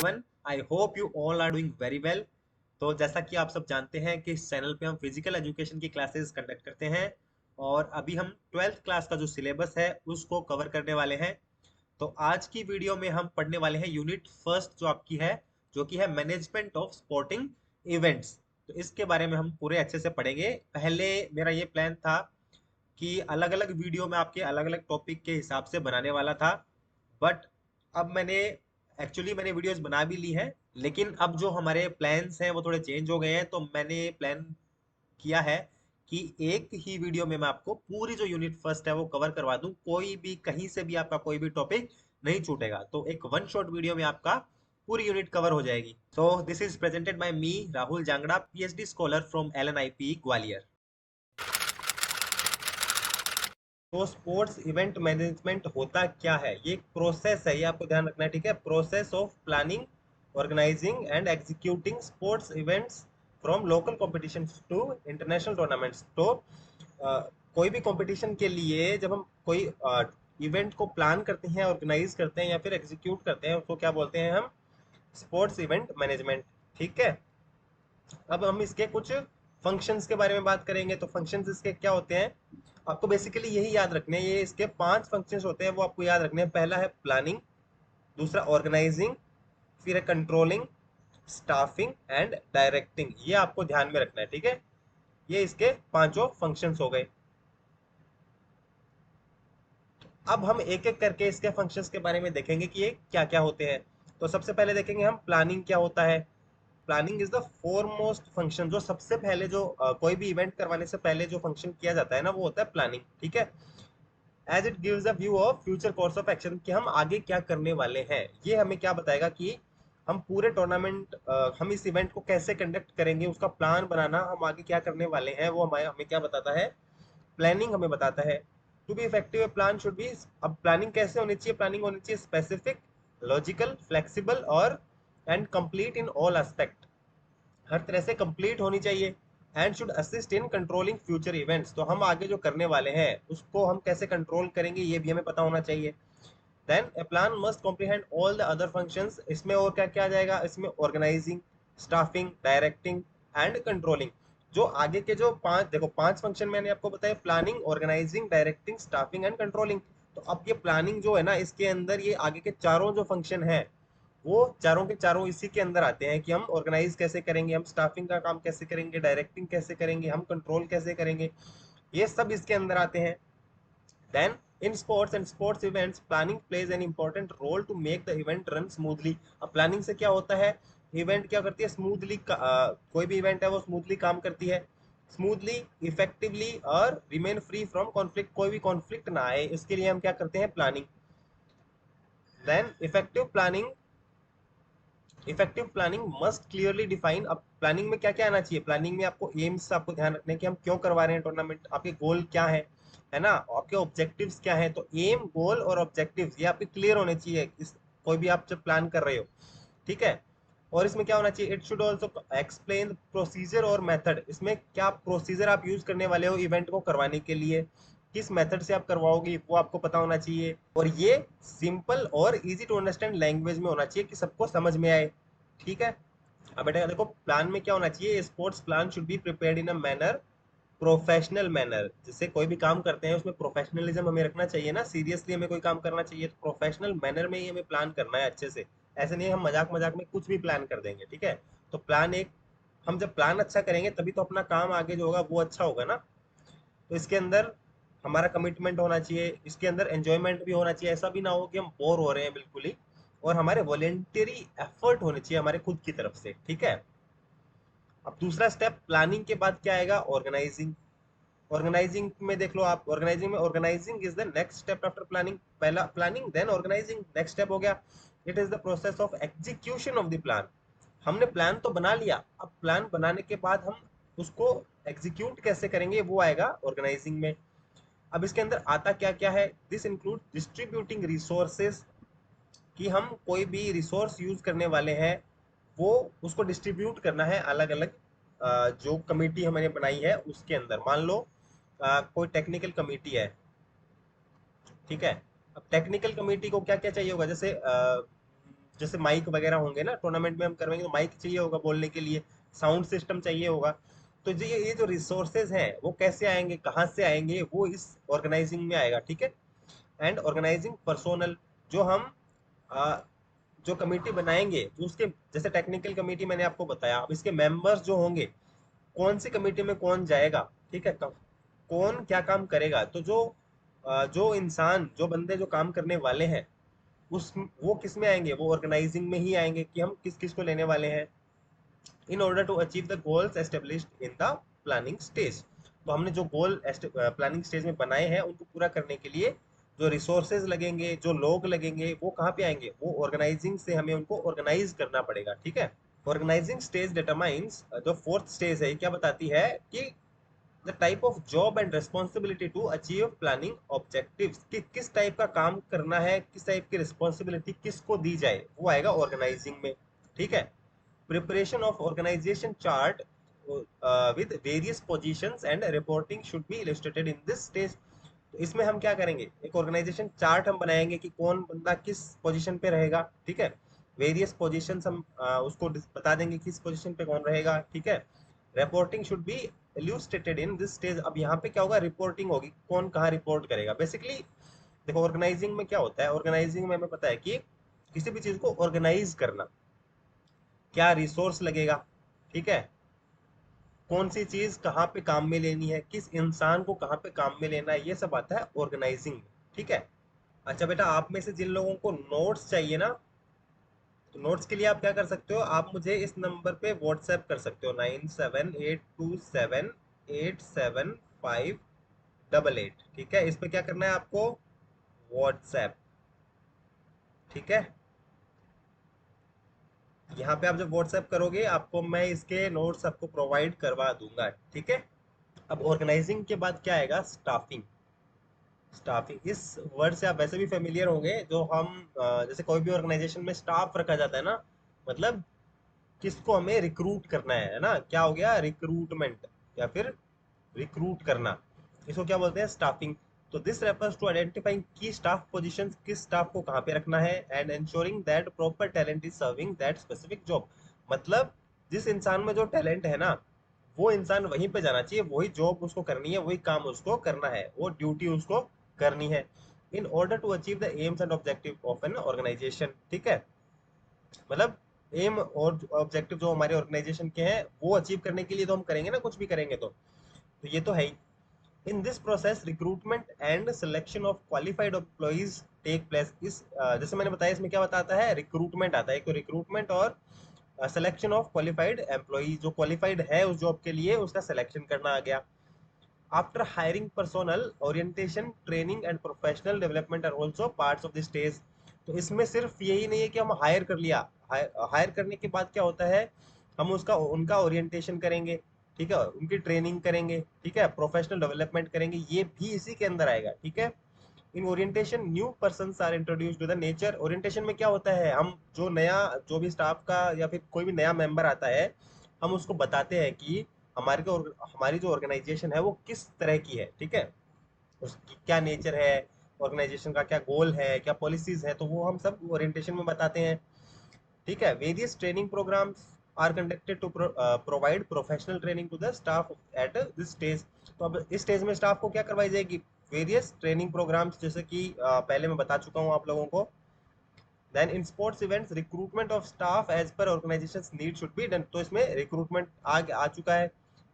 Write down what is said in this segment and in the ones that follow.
Everyone, I hope you all are doing very well. तो जैसा कि आप सब जानते हैं कि इस चैनल पे हम फिजिकल एजुकेशन की क्लासेस कंडक्ट करते हैं और अभी हम 12th क्लास का जो सिलेबस है उसको कवर करने वाले हैं। तो आज की वीडियो में हम पढ़ने वाले हैं यूनिट फर्स्ट जो आपकी है, जो कि है मैनेजमेंट ऑफ स्पोर्टिंग इवेंट्स। तो इसके बारे में हम पूरे अच्छे से पढ़ेंगे। पहले मेरा ये प्लान था कि अलग अलग वीडियो में आपके अलग अलग टॉपिक के हिसाब से बनाने वाला था, बट अब मैंने वीडियोस बना भी ली हैं, लेकिन अब जो हमारे प्लान्स हैं वो थोड़े चेंज हो गए हैं। तो मैंने प्लान किया है कि एक ही वीडियो में मैं आपको पूरी जो यूनिट फर्स्ट है वो कवर करवा दूं, कोई भी कहीं से भी आपका कोई भी टॉपिक नहीं छूटेगा। तो एक वन शॉट वीडियो में आपका पूरी यूनिट कवर हो जाएगी। So this is presented by me Rahul Jangra, PhD scholar from LNIP Gwalior. तो स्पोर्ट्स इवेंट मैनेजमेंट होता क्या है? ये एक प्रोसेस है, ये आपको ध्यान रखना है, ठीक है। Process of planning, organising and executing sports events from local competition to international tournaments. तो कोई भी कंपटीशन के लिए जब हम कोई इवेंट को प्लान करते हैं, ऑर्गेनाइज करते हैं या फिर एग्जीक्यूट करते हैं, उसको क्या बोलते हैं हम? स्पोर्ट्स इवेंट मैनेजमेंट, ठीक है। अब हम इसके कुछ फंक्शंस के बारे में बात करेंगे। तो फंक्शंस इसके क्या होते हैं, आपको बेसिकली यही याद रखने हैं। ये इसके 5 फंक्शंस होते हैं, वो आपको याद रखने हैं। पहला है प्लानिंग, दूसरा ऑर्गेनाइजिंग, फिर है कंट्रोलिंग, स्टाफिंग एंड डायरेक्टिंग। ये आपको ध्यान में रखना है, ठीक है। ये इसके पांचों फंक्शंस हो गए। अब हम एक एक करके इसके फंक्शंस के बारे में देखेंगे कि ये क्या क्या होते हैं। तो सबसे पहले देखेंगे हम प्लानिंग क्या होता है। Planning is the foremost function. जो सबसे पहले जो कोई भी इवेंट करवाने से पहले जो फंक्शन किया जाता है ना, वो होता है प्लानिंग, ठीक है। As it gives a view of future course of action, कि हम आगे क्या करने वाले हैं। ये हमें क्या बताएगा कि हम पूरे टूर्नामेंट, हम इस इवेंट को कैसे कंडक्ट करेंगे, उसका प्लान बनाना, हम आगे क्या करने वाले हैं, वो हमें हमें क्या बताता है? प्लानिंग हमें बताता है। To be effective plan should be, अब प्लानिंग कैसे होनी चाहिए? प्लानिंग होनी चाहिए स्पेसिफिक, लॉजिकल, फ्लेक्सिबल और and complete in all aspect. हर तरह से कंप्लीट होनी चाहिए। And should assist in controlling future events. तो हम आगे जो करने वाले हैं उसको हम कैसे कंट्रोल करेंगे, ये भी हमें पता होना चाहिए। Then a plan must comprehend all the other functions. इसमें और क्या क्या आ जाएगा? इसमें organising, staffing, directing and controlling. जो आगे के जो 5, देखो 5 फंक्शन मैंने आपको बताया, planning, organising, directing, staffing and controlling. तो अब ये प्लानिंग जो है ना, इसके अंदर ये आगे के चारों जो फंक्शन है, वो चारों के चारों इसी के अंदर आते हैं कि हम ऑर्गेनाइज कैसे करेंगे, हम स्टाफिंग का काम कैसे करेंगे, डायरेक्टिंग कैसे करेंगे, हम कंट्रोल कैसे करेंगे। ये सब इसके अंदर आते हैं। Then, in sports and sports events, planning plays an important role to make the event run smoothly. अब प्लानिंग से क्या होता है? इवेंट क्या करती है? स्मूथली, कोई भी इवेंट है वो स्मूथली काम करती है, स्मूथली, इफेक्टिवली और रिमेन फ्री फ्रॉम कॉन्फ्लिक्ट। कोई भी कॉन्फ्लिक्ट ना आए, इसके लिए हम क्या करते हैं? Planning. Then effective planning, effective planning must clearly define. अब प्लानिंग में क्या क्या आना चाहिए? प्लानिंग में आपको एम्स, आपको ध्यान रखना है कि हम क्यों करवा रहे हैं टूर्नामेंट, आपके गोल क्या है ना, आपके ऑब्जेक्टिव्स क्या है। तो एम, गोल और ऑब्जेक्टिव्स ये आपके क्लियर होने चाहिए इस, कोई भी आप जब प्लान कर रहे हो, ठीक है। और इसमें क्या होना चाहिए? It should also explain procedure और मेथड। इसमें क्या प्रोसीजर आप यूज करने वाले हो इवेंट को करवाने के लिए, किस मेथड से आप करवाओगे वो आपको पता होना चाहिए। और ये सिंपल और इजी टू अंडरस्टैंड लैंग्वेज में होना चाहिए कि सबको समझ में आए, ठीक है। अब बेटा देखो, प्लान में क्या होना चाहिए? Sports plan should be prepared in a manner, professional manner. जैसे कोई भी काम करते हैं उसमें प्रोफेशनलिज्म हमें रखना चाहिए ना, सीरियसली हमें कोई काम करना चाहिए, तो प्रोफेशनल मैनर में ही हमें प्लान करना है अच्छे से। ऐसे नहीं हम मजाक मजाक में कुछ भी प्लान कर देंगे, ठीक है। तो प्लान एक, हम जब प्लान अच्छा करेंगे तभी तो अपना काम आगे जो होगा वो अच्छा होगा ना। तो इसके अंदर हमारा कमिटमेंट होना चाहिए, इसके अंदर एंजॉयमेंट भी होना चाहिए। ऐसा भी ना हो कि हम बोर हो रहे हैं बिल्कुल ही। और हमारे वॉलेंटरी एफर्ट होने चाहिए हमारे खुद की तरफ से, ठीक है। अब दूसरा स्टेप प्लानिंग के बाद क्या आएगा? ऑर्गेनाइजिंग। ऑर्गेनाइजिंग में देख लो आप, ऑर्गेनाइजिंग में, organising is the next step after planning. पहला planning, then organising, next step हो गया। It is the process of execution of the plan. हमने प्लान तो बना लिया, अब प्लान बनाने के बाद हम उसको एग्जीक्यूट कैसे करेंगे वो आएगा ऑर्गेनाइजिंग में। अब इसके अंदर आता क्या क्या है? दिस इंक्लूड डिस्ट्रीब्यूटिंग रिसोर्सेज, कि हम कोई भी रिसोर्स यूज करने वाले हैं वो उसको डिस्ट्रीब्यूट करना है अलग अलग, जो कमेटी हमने बनाई है उसके अंदर। मान लो कोई टेक्निकल कमेटी है, ठीक है। अब टेक्निकल कमेटी को क्या क्या चाहिए होगा? जैसे जैसे माइक वगैरह होंगे ना, टूर्नामेंट में हम करवाएंगे तो माइक चाहिए होगा बोलने के लिए, साउंड सिस्टम चाहिए होगा। तो ये जो रिसोर्सेज हैं वो कैसे आएंगे, कहाँ से आएंगे, वो इस ऑर्गेनाइजिंग में आएगा, ठीक है। एंड ऑर्गेनाइजिंग पर्सोनल, जो हम आ, जो कमेटी बनाएंगे, जो उसके जैसे टेक्निकल कमेटी मैंने आपको बताया, अब इसके मेंबर्स जो होंगे, कौन सी कमेटी में कौन जाएगा, ठीक है, कौन क्या काम करेगा। तो जो इंसान, जो बंदे जो काम करने वाले हैं, उस वो किस में आएंगे, वो ऑर्गेनाइजिंग में ही आएंगे कि हम किस किस को लेने वाले हैं, in order to achieve the goals established in the planning stage. तो हमने जो गोल प्लानिंग स्टेज में बनाए हैं, उनको पूरा करने के लिए जो रिसोर्सेज लगेंगे, जो लोग लगेंगे, वो कहाँ पे आएंगे, वो ऑर्गेनाइजिंग से हमें उनको ऑर्गेनाइज करना पड़ेगा, ठीक है। ऑर्गेनाइजिंग स्टेज डिटरमाइंस, जो फोर्थ स्टेज है, क्या बताती है कि the type of job and responsibility to achieve planning objectives, कि किस टाइप का काम करना है, किस टाइप की रिस्पॉन्सिबिलिटी किसको दी जाए, वो आएगा ऑर्गेनाइजिंग में, ठीक है। Preparation of organisation chart with various positions and reporting should be illustrated in this stage. तो इसमें हम क्या करेंगे, एक ऑर्गेनाइजेशन चार्ट हम बनाएंगे कि कौन बंदा किस पोजीशन पे रहेगा, ठीक है। वेरियस पोजीशंस हम उसको बता देंगे किस पोजीशन पे कौन रहेगा, ठीक है। Reporting should be illustrated in this stage. अब यहाँ पे क्या होगा, रिपोर्टिंग होगी, कौन कहाँ रिपोर्ट करेगा। बेसिकली देखो, ऑर्गेनाइजिंग में क्या होता है, ऑर्गेनाइजिंग में हमें पता है कि किसी भी चीज को ऑर्गेनाइज करना, क्या रिसोर्स लगेगा, ठीक है, कौन सी चीज कहाँ पे काम में लेनी है, किस इंसान को कहाँ पे काम में लेना है, ये सब आता है ऑर्गेनाइजिंग में, ठीक है। अच्छा बेटा, आप में से जिन लोगों को नोट्स चाहिए ना, तो नोट्स के लिए आप क्या कर सकते हो, आप मुझे इस नंबर पे व्हाट्सएप कर सकते हो, 9782787588, ठीक है। इस पे क्या करना है आपको, व्हाट्सएप, ठीक है। यहाँ पे आप जब व्हाट्सएप करोगे, आपको मैं इसके नोट्स आपको प्रोवाइड करवा दूंगा, ठीक है। अब ऑर्गेनाइजिंग के बाद क्या आएगा, स्टाफिंग। स्टाफिंग, इस वर्ड से आप वैसे भी फेमिलियर होंगे, जो हम जैसे कोई भी ऑर्गेनाइजेशन में स्टाफ रखा जाता है ना, मतलब किसको हमें रिक्रूट करना है ना, क्या हो गया, रिक्रूटमेंट, या फिर रिक्रूट करना, इसको क्या बोलते हैं, स्टाफिंग। तो दिस रेफर्स टू आइडेंटिफाइंग की स्टाफ पोजीशंस, किस स्टाफ को कहाँ पे रखना है, and ensuring that proper talent is serving that specific job. मतलब जिस इंसान में जो टैलेंट है ना, वो इंसान वहीं पे जाना चाहिए, वही जॉब उसको करनी है, वही काम उसको करना है, वो ड्यूटी उसको करनी है, in order to achieve the aims and objective of an organisation, ठीक है। मतलब एम और ऑब्जेक्टिव जो हमारे ऑर्गेनाइजेशन के हैं, वो अचीव करने के लिए तो हम करेंगे ना, कुछ भी करेंगे तो ये तो है ही। In this process recruitment and selection of qualified employees take place. इस जैसे मैंने बताया, इसमें क्या बताता है, रिक्रूटमेंट आता है, एक तो रिक्रूटमेंट और सिलेक्शन ऑफ क्वालिफाइड एम्प्लॉई, जो क्वालिफाइड है उस जॉब के लिए, उसका सिलेक्शन करना आ गया। After hiring personnel, orientation, training and professional development are also parts of the stage. तो इसमें सिर्फ यही नहीं है कि हम हायर कर लिया, हायर करने के बाद क्या होता है, हम उसका उनका ओरिएंटेशन करेंगे, ठीक है, उनकी ट्रेनिंग करेंगे, ठीक है, प्रोफेशनल डेवलपमेंट करेंगे, ये भी इसी के अंदर आएगा, ठीक है। In orientation new persons are introduce to the nature. Orientation में क्या होता है, हम जो नया, जो भी स्टाफ का या फिर कोई भी नया मेंबर आता है, हम उसको बताते हैं कि हमारी जो ऑर्गेनाइजेशन है वो किस तरह की है, ठीक है, उसकी क्या नेचर है, ऑर्गेनाइजेशन का क्या गोल है, क्या पॉलिसीज है, तो वो हम सब ओरिएंटेशन में बताते हैं, ठीक है। Various training programmes are conducted to provide professional training to the staff at this stage. तो अब इस स्टेज में स्टाफ को क्या करवाई जाएगी, वेरियस ट्रेनिंग प्रोग्राम्स, जैसे कि पहले मैं बता चुका हूँ आप लोगों को। Then in sports events, recruitment of staff as per organisation need should be done. तो इसमें रिक्रूटमेंट आ चुका है।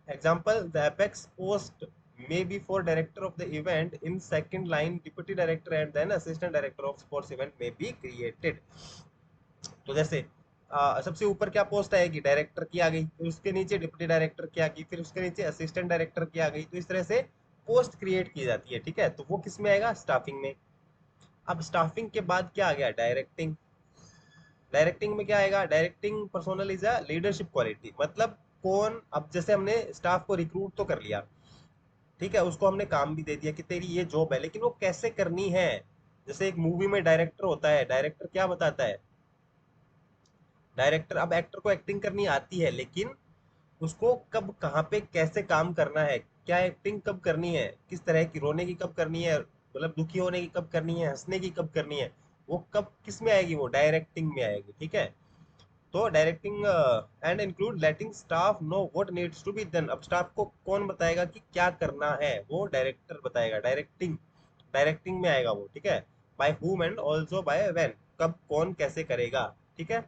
Example, the apex post may be for director of the event, in second line deputy director and then assistant director of sports event may be created. तो जैसे सबसे ऊपर क्या पोस्ट आएगी, डायरेक्टर की आ गई, फिर उसके नीचे डिप्टी डायरेक्टर की आ गई, फिर उसके नीचे असिस्टेंट डायरेक्टर की आ गई, तो इस तरह से पोस्ट क्रिएट की जाती है, ठीक है। तो वो किस में आएगा, स्टाफिंग में। अब स्टाफिंग के बाद क्या आ गया, डायरेक्टिंग। डायरेक्टिंग में क्या आएगा, directing personnel is a leadership quality. मतलब कौन, अब जैसे हमने स्टाफ को रिक्रूट तो कर लिया, ठीक है, उसको हमने काम भी दे दिया कि तेरी ये जॉब है, लेकिन वो कैसे करनी है। जैसे एक मूवी में डायरेक्टर होता है, डायरेक्टर क्या बताता है, डायरेक्टर, अब एक्टर को एक्टिंग करनी आती है, लेकिन उसको कब कहाँ पे कैसे काम करना है, क्या एक्टिंग कब करनी है, किस तरह की, रोने की कब करनी है, मतलब दुखी होने की कब करनी है, हंसने की कब करनी है, वो कब किस में आएगी, वो डायरेक्टिंग में आएगी, ठीक है। तो directing and include letting staff know what needs to be done. अब स्टाफ को कौन बताएगा कि क्या करना है, वो डायरेक्टर बताएगा, डायरेक्टिंग डायरेक्टिंग में आएगा वो, ठीक है। By whom and also by when, कब कौन कैसे करेगा, ठीक है।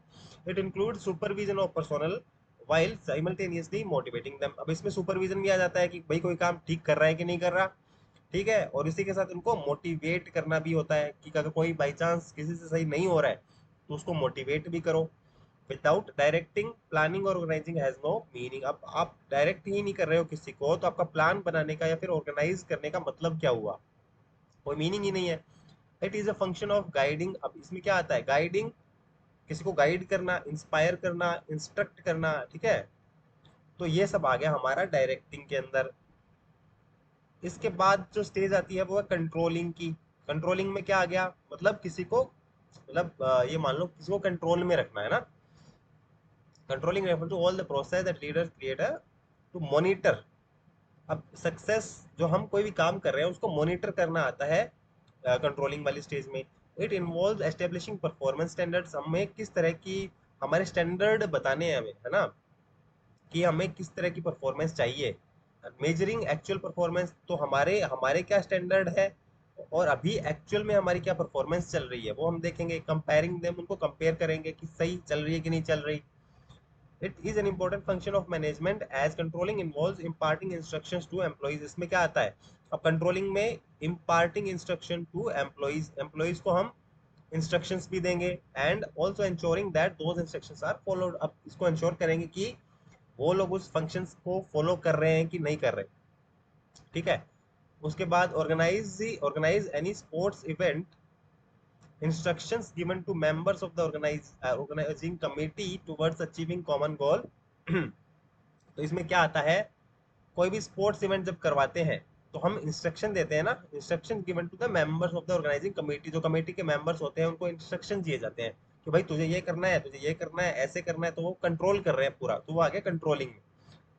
It include supervision of personnel while simultaneously motivating them. अब इसमें सुपरविजन भी आ जाता है कि भाई कोई काम ठीक कर रहा है कि नहीं कर रहा, ठीक है। और इसी के साथ उनको मोटिवेट करना भी होता है कि अगर कोई बाई चांस किसी से सही नहीं हो रहा है तो उसको मोटिवेट भी करो। विदाउट डायरेक्टिंग प्लानिंग और ऑर्गेनाइजिंग हैज नो मीनिंग। अब आप डायरेक्ट ही नहीं कर रहे हो किसी को, तो आपका प्लान बनाने का या फिर ऑर्गेनाइज करने का मतलब क्या हुआ, कोई मीनिंग ही नहीं है। It is a function of guiding. अब इसमें क्या आता है, गाइडिंग, किसी को गाइड करना, इंस्पायर करना, इंस्ट्रक्ट करना, ठीक है। तो ये सब आ गया हमारा डायरेक्टिंग के अंदर। इसके बाद जो स्टेज आती है वो है कंट्रोलिंग की। कंट्रोलिंग में क्या आ गया, मतलब किसी को, मतलब ये मान लो किसी को कंट्रोल में रखना है ना। Controlling refer to all the process that leaders create to monitor. अब सक्सेस, जो हम कोई भी काम कर रहे हैं उसको मॉनिटर करना आता है कंट्रोलिंग वाली स्टेज में। It involve establishing performance standards, हमें किस तरह की, हमारे स्टैंडर्ड बताने हैं हमें, है ना, कि हमें किस तरह की परफॉर्मेंस चाहिए। मेजरिंग एक्चुअल परफॉर्मेंस, तो हमारे हमारे क्या स्टैंडर्ड है और अभी एक्चुअल में हमारी क्या परफॉर्मेंस चल रही है वो हम देखेंगे। कंपेयरिंग देम, उनको कंपेयर करेंगे कि सही चल रही है कि नहीं चल रही। It is an important function of management as controlling involves imparting instructions to employees. इसमें क्या आता है, अब कंट्रोलिंग में imparting instruction to employees, employees को हम इंस्ट्रक्शंस भी देंगे and also ensuring that those instructions are followed. अब इसको इंश्योर करेंगे कि वो लोग उस फंक्शंस को फॉलो कर रहे हैं कि नहीं कर रहे, ठीक है। उसके बाद organise any sports event, instructions given to members of the organizing committee towards achieving common goal। तो इसमें क्या आता है, कोई भी स्पोर्ट्स इवेंट जब करवाते हैं तो हम इंस्ट्रक्शन देते हैं ना, instruction given to the members of the organising committee. जो कमेटी के मेंबर्स होते हैं उनको इंस्ट्रक्शन दिए जाते हैं कि भाई तुझे ये करना है, तुझे ये करना है, ऐसे करना है। तो वो कंट्रोल कर रहे हैं पूरा, तो वो आ गया कंट्रोलिंग में,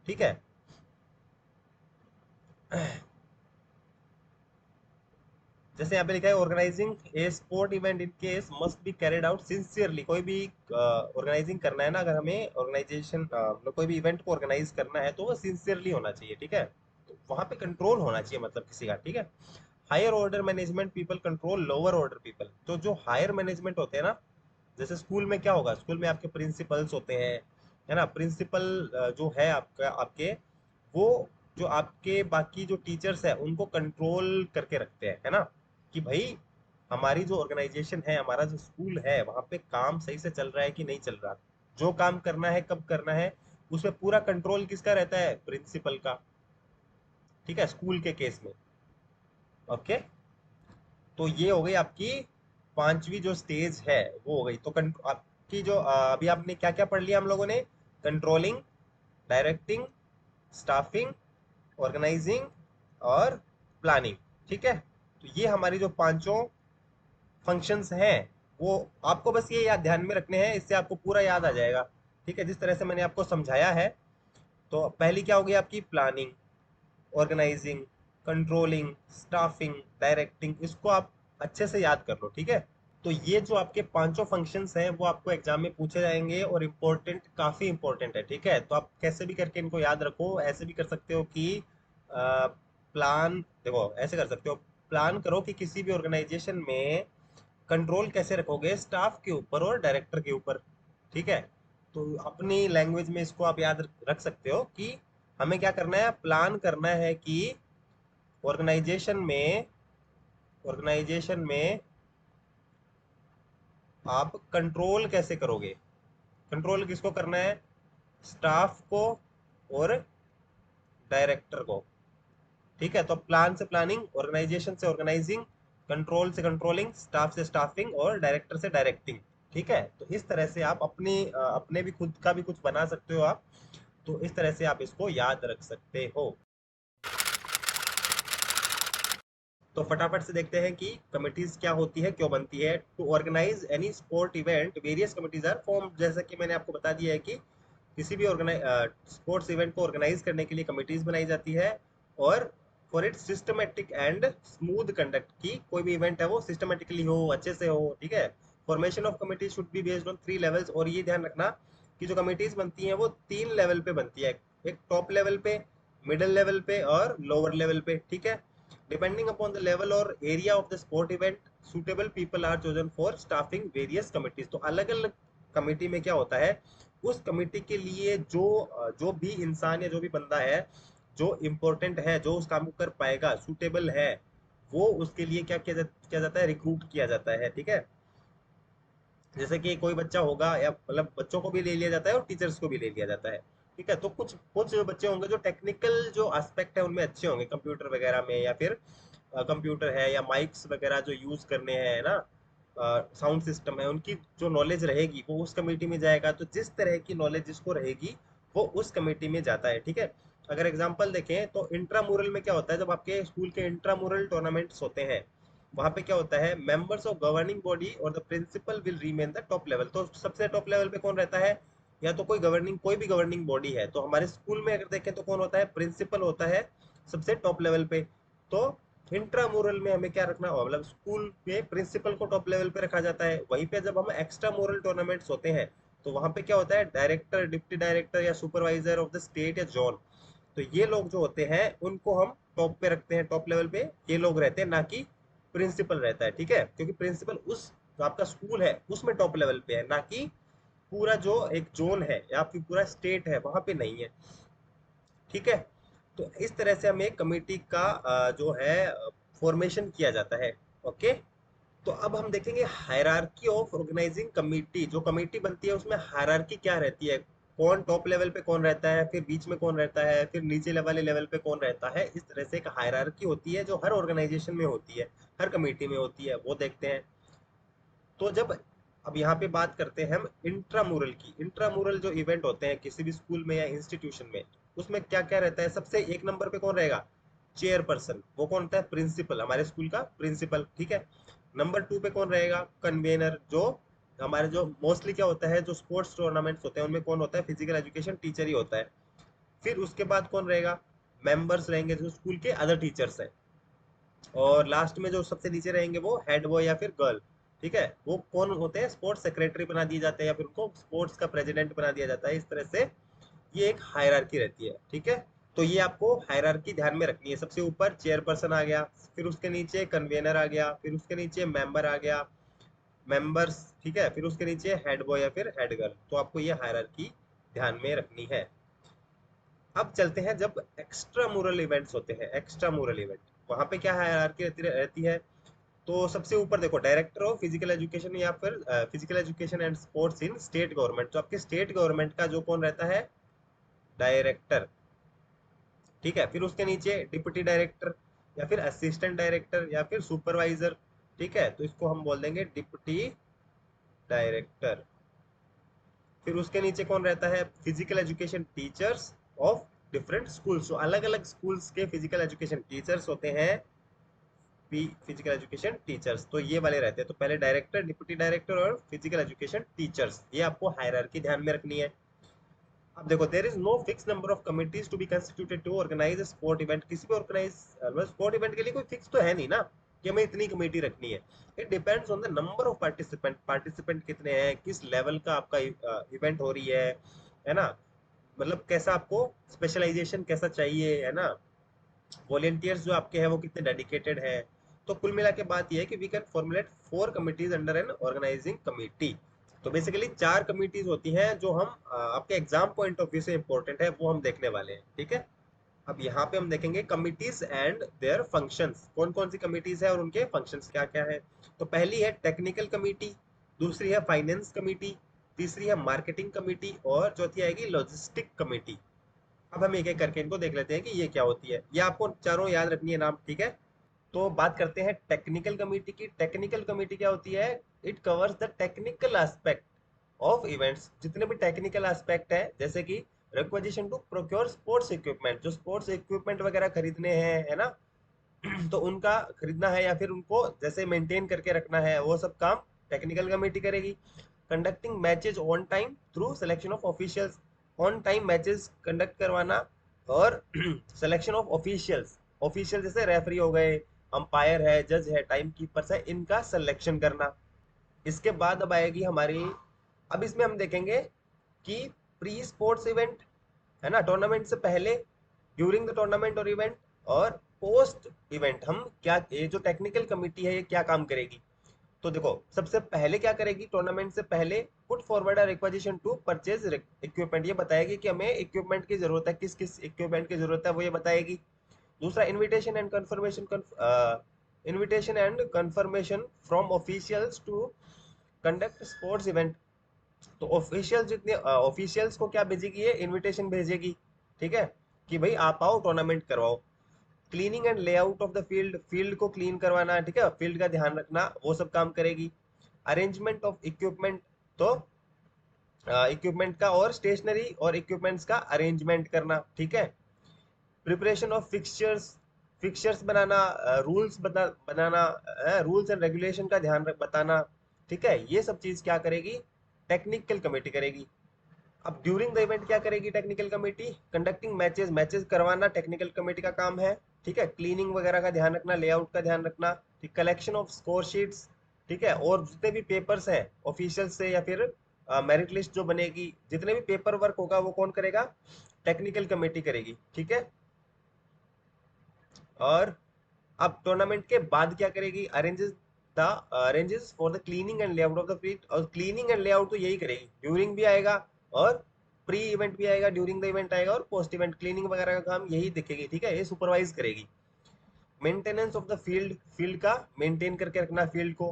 ठीक है। जैसे यहाँ पे लिखा है organising a sport event in case must be carried out sincerely. कोई भी ऑर्गेनाइजिंग करना है ना, अगर हमें ऑर्गेनाइजेशन मतलब कोई भी इवेंट को ऑर्गेनाइज करना है तो वो सिंसियरली होना चाहिए, ठीक है। तो वहां पे कंट्रोल होना चाहिए मतलब किसी का, ठीक है। Higher order management people control lower order people. तो जो हायर मैनेजमेंट होते हैं ना, जैसे स्कूल में क्या होगा, स्कूल में आपके प्रिंसिपल्स होते हैं, है ना। प्रिंसिपल जो है आपका, आपके वो जो आपके बाकी जो टीचर्स है उनको कंट्रोल करके रखते हैं, है ना, कि भाई हमारी जो ऑर्गेनाइजेशन है, हमारा जो स्कूल है, वहां पे काम सही से चल रहा है कि नहीं चल रहा, जो काम करना है कब करना है, उसमें पूरा कंट्रोल किसका रहता है, प्रिंसिपल का, ठीक है, स्कूल के केस में। ओके, तो ये हो गई आपकी पांचवी जो स्टेज है वो हो गई। तो आपकी जो अभी आपने क्या क्या पढ़ लिया हम लोगों ने, कंट्रोलिंग, डायरेक्टिंग, स्टाफिंग, ऑर्गेनाइजिंग और प्लानिंग, ठीक है। तो ये हमारी जो पांचों फंक्शंस हैं वो आपको बस ये याद ध्यान में रखने हैं, इससे आपको पूरा याद आ जाएगा, ठीक है, जिस तरह से मैंने आपको समझाया है। तो पहली क्या होगी आपकी, planning, organising, controlling, staffing, directing. इसको आप अच्छे से याद कर लो, ठीक है। तो ये जो आपके पांचों फंक्शंस हैं वो आपको एग्जाम में पूछे जाएंगे और इम्पोर्टेंट, काफी इम्पोर्टेंट है, ठीक है। तो आप कैसे भी करके इनको याद रखो। ऐसे भी कर सकते हो कि प्लान, देखो ऐसे कर सकते हो, प्लान करो कि किसी भी ऑर्गेनाइजेशन में कंट्रोल कैसे रखोगे स्टाफ के ऊपर और डायरेक्टर के ऊपर, ठीक है। तो अपनी लैंग्वेज में इसको आप याद रख सकते हो कि हमें क्या करना है, प्लान करना है कि ऑर्गेनाइजेशन में, ऑर्गेनाइजेशन में आप कंट्रोल कैसे करोगे। कंट्रोल किसको करना है, स्टाफ को और डायरेक्टर को, ठीक है। तो प्लान से प्लानिंग, ऑर्गेनाइजेशन से ऑर्गेनाइजिंग, कंट्रोल से कंट्रोलिंग, स्टाफ से स्टाफिंग और डायरेक्टर से डायरेक्टिंग, ठीक है। तो इस तरह से आप अपनी अपने भी खुद का भी कुछ बना सकते हो आप। तो इस तरह से आप इसको याद रख सकते हो। तो फटाफट से देखते हैं कि कमिटीज क्या होती है, क्यों बनती है। To organise any sport event various committees are form. जैसा कि मैंने आपको बता दिया है कि किसी भी ऑर्गेनाइज स्पोर्ट्स इवेंट को ऑर्गेनाइज करने के लिए कमिटीज बनाई जाती है और for it systematic and smooth conduct, की कोई भी इवेंट है वो सिस्टमेटिकली हो, अच्छे से हो, ठीक है। Formation of committee should be based on 3 levels, और ये ध्यान रखना कि जो कमिटीज बनती हैं वो 3 लेवल पे बनती है, एक टॉप लेवल पे, मिडिल लेवल पे और लोअर लेवल पे, ठीक है। डिपेंडिंग अपॉन द लेवल और area of the sport event, suitable people are chosen for staffing various committees. तो अलग अलग कमिटी में क्या होता है, उस कमिटी के लिए जो भी इंसान या जो भी बंदा है जो इम्पोर्टेंट है, जो उस काम को कर पाएगा, सुटेबल है, वो उसके लिए किया जाता है, रिक्रूट किया जाता है, ठीक है। जैसे कि कोई बच्चा होगा, या मतलब बच्चों को भी ले लिया जाता है और टीचर्स को भी ले लिया जाता है, ठीक है। तो कुछ कुछ बच्चे होंगे जो टेक्निकल जो एस्पेक्ट है उनमें अच्छे होंगे, कंप्यूटर वगैरह में, या फिर कंप्यूटर है या माइक्स वगैरह जो यूज करने हैं, है ना, साउंड सिस्टम है, उनकी जो नॉलेज रहेगी वो उस कमेटी में जाएगा। तो जिस तरह की नॉलेज जिसको रहेगी वो उस कमेटी में जाता है, ठीक है। अगर एग्जांपल देखें तो इंट्रामुरल में क्या होता है, जब आपके स्कूल के इंट्रामुरल टूर्नामेंट्स होते हैं, वहां पे क्या होता है, मेंबर्स ऑफ गवर्निंग बॉडी और the principal will remain the top level. तो सबसे टॉप लेवल पे कौन रहता है, या तो कोई भी गवर्निंग बॉडी है, तो हमारे स्कूल में अगर देखें तो कौन होता है, प्रिंसिपल होता है सबसे टॉप लेवल पे। तो इंट्रामुरल में हमें क्या रखना होगा, मतलब स्कूल में प्रिंसिपल को टॉप लेवल पे रखा जाता है। वहीं पे जब हम एक्स्ट्रा मोरल टूर्नामेंट्स होते हैं तो वहां पे क्या होता है, डायरेक्टर, डिप्टी डायरेक्टर या सुपरवाइजर ऑफ द स्टेट या जोन, तो ये लोग जो होते हैं उनको हम टॉप पे रखते हैं, टॉप लेवल पे ये लोग रहते हैं, ना कि प्रिंसिपल रहता है, ठीक है। क्योंकि प्रिंसिपल उस जो आपका स्कूल है उसमें टॉप लेवल पे है, ना कि पूरा जो एक जोन है या फिर पूरा स्टेट है वहां पे नहीं है, ठीक है। तो इस तरह से हमें कमेटी का जो है फॉर्मेशन किया जाता है, ओके। तो अब हम देखेंगे हायरार्की ऑफ ऑर्गेनाइजिंग कमेटी। जो कमेटी बनती है उसमें हायरार्की क्या रहती है, कौन टॉप लेवल पे कौन रहता है, फिर बीच में कौन रहता है, फिर नीचे वाले लेवल पे कौन रहता है। इस तरह से एक हायरार्की होती है जो हर ऑर्गेनाइजेशन में होती है, हर कमेटी में होती है, वो देखते हैं। तो जब अब यहाँ पे बात करते हैं हम इंट्रामुरल की, इंट्रामुरल जो इवेंट होते हैं किसी भी स्कूल में या इंस्टीट्यूशन में, उसमें क्या क्या रहता है, सबसे एक नंबर पे कौन रहेगा, चेयरपर्सन, वो कौन होता है, प्रिंसिपल, हमारे स्कूल का प्रिंसिपल, ठीक है। नंबर 2 पे कौन रहेगा, कन्वेनर, जो हमारे जो मोस्टली क्या होता है, जो स्पोर्ट्स टूर्नामेंट्स होते हैं उनमें कौन होता है, फिजिकल एजुकेशन टीचर ही होता है। फिर उसके बाद कौन रहेगा, मेंबर्स रहेंगे जो स्कूल के अदर टीचर्स हैं। और लास्ट में जो सबसे नीचे रहेंगे वो हेड बॉय या फिर गर्ल, ठीक है। वो कौन होते हैं, स्पोर्ट्स सेक्रेटरी बना दिए जाते हैं या फिर उनको स्पोर्ट्स का प्रेसिडेंट बना दिया जाता है। इस तरह से ये एक हायरार्की रहती है, ठीक है। तो ये आपको हायरार्की ध्यान में रखनी है। सबसे ऊपर चेयरपर्सन आ गया, फिर उसके नीचे कन्वेनर आ गया, फिर उसके नीचे मेंबर आ गया, मेंबर्स, ठीक है, फिर उसके नीचे हेड बॉय या फिर हेड गर्ल। तो आपको ये हायरार्की ध्यान में रखनी है। अब चलते हैं जब एक्स्ट्रा मुरल इवेंट्स होते हैं, एक्स्ट्रा मुरल इवेंट, वहां पे क्या हायरार्की रहती है। तो सबसे ऊपर देखो, डायरेक्टर ऑफ फिजिकल एजुकेशन या फिर physical education and sports in state government. तो आपके स्टेट गवर्नमेंट का जो कौन रहता है, डायरेक्टर, ठीक है। फिर उसके नीचे डिप्टी डायरेक्टर या फिर असिस्टेंट डायरेक्टर या फिर सुपरवाइजर, ठीक है। तो इसको हम बोल देंगे डिप्टी डायरेक्टर। फिर उसके नीचे कौन रहता है, physical education teachers of different schools. तो अलग अलग स्कूल्स के फिजिकल एजुकेशन टीचर्स होते हैं, फिजिकल एजुकेशन टीचर्स, तो ये वाले रहते हैं। तो पहले डायरेक्टर, डिप्टी डायरेक्टर और फिजिकल एजुकेशन टीचर्स, ये आपको हायरार्की ध्यान में रखनी है। अब देखो, there is no fix number of committees to be constituted to organise sport event. किसी भी ऑर्गेनाइज स्पोर्ट इवेंट के लिए कोई फिक्स तो है नहीं ना कि हमें इतनी कमेटी रखनी है। It depends on the number of participant, participant कितने हैं, किस लेवल का आपका इवेंट हो रही है ना, मतलब कैसा आपको स्पेशलाइजेशन कैसा चाहिए, है ना, वॉलेंटियर्स जो आपके हैं वो कितने डेडिकेटेड है। तो कुल मिला के बात ये है कि we can formulate 4 committees under an organising committee. तो बेसिकली 4 कमिटीज होती हैं जो हम आपके एग्जाम पॉइंट ऑफ व्यू से इंपॉर्टेंट है, वो हम देखने वाले हैं, ठीक है। अब यहाँ पे हम देखेंगे कमिटीज एंड देयर फंक्शंस, कौन कौन सी कमिटीज है और उनके फंक्शंस क्या क्या है। तो पहली है टेक्निकल कमिटी, दूसरी है फाइनेंस कमिटी, तीसरी है मार्केटिंग कमिटी और चौथी आएगी लॉजिस्टिक कमिटी। अब हम एक एक करके इनको देख लेते हैं कि ये क्या होती है। ये आपको चारों याद रखनी है नाम, ठीक है। तो बात करते हैं टेक्निकल कमेटी की। टेक्निकल कमेटी क्या होती है, it covers the technical aspect of events. जितने भी टेक्निकल एस्पेक्ट है, जैसे कि requisition to procure sports equipment, जो स्पोर्ट्स इक्विपमेंट वगैरह खरीदने हैं, है ना, तो उनका खरीदना है या फिर उनको जैसे मेंटेन करके रखना है, वो सब काम टेक्निकल कमेटी करेगी। Conducting matches on time through selection of officials, on time matches conduct करवाना और सिलेक्शन ऑफ ऑफिशियल्स, ऑफिशियल जैसे रेफरी हो गए, अंपायर है, जज है, टाइम कीपर्स है, इनका सिलेक्शन करना। इसके बाद अब आएगी हमारी, अब इसमें हम देखेंगे कि प्री स्पोर्ट्स इवेंट है ना, टूर्नामेंट से पहले, ड्यूरिंग द टूर्नामेंट और इवेंट, और पोस्ट इवेंट हम क्या, ये जो टेक्निकल कमिटी है ये क्या काम करेगी। तो देखो सबसे पहले क्या करेगी, टूर्नामेंट से पहले put forward a requisition to purchase equipment, ये बताएगी कि हमें इक्विपमेंट की जरूरत है, किस किस इक्विपमेंट की जरूरत है वो ये बताएगी। दूसरा, invitation and confirmation from officials to conduct sports event. तो ऑफिशियल जितने ऑफिशियल्स को क्या भेजेगी, ये इनविटेशन भेजेगी, ठीक है, कि भाई आप आओ टूर्नामेंट करवाओ। Cleaning and layout of the field, field को क्लीन करवाना, ठीक है, फील्ड का ध्यान रखना, वो सब काम करेगी। अरेंजमेंट ऑफ इक्विपमेंट, तो इक्विपमेंट का और स्टेशनरी और इक्विपमेंट्स का अरेंजमेंट करना, ठीक है। Preparation of fixtures, fixtures banana, rules banana, rules and regulation का ध्यान बताना, ठीक है, ये सब चीज क्या करेगी, टेक्निकल कमेटी करेगी। अब ड्यूरिंग द इवेंट क्या करेगी technical committee, conducting matches, matches करवाना टेक्निकल कमेटी का काम है, ठीक है, क्लीनिंग वगैरह का ध्यान रखना, लेआउट का ध्यान रखना, ठीक, कलेक्शन ऑफ स्कोर शीट्स, ठीक है, और जितने भी पेपर्स हैं ऑफिशियल से या फिर मेरिट लिस्ट जो बनेगी, जितने भी पेपर वर्क होगा वो कौन करेगा, टेक्निकल कमेटी करेगी, ठीक है। और अब टूर्नामेंट के बाद क्या करेगी, arranges for the cleaning and layout of the field, और क्लीनिंग एंड लेआउट तो यही करेगी, ड्यूरिंग भी आएगा और प्री इवेंट भी आएगा, ड्यूरिंग द इवेंट आएगा और पोस्ट इवेंट क्लीनिंग वगैरह का काम यही देखेगी, ठीक है, ये सुपरवाइज करेगी। Maintenance of the field, field का मेंटेन करके रखना फील्ड को।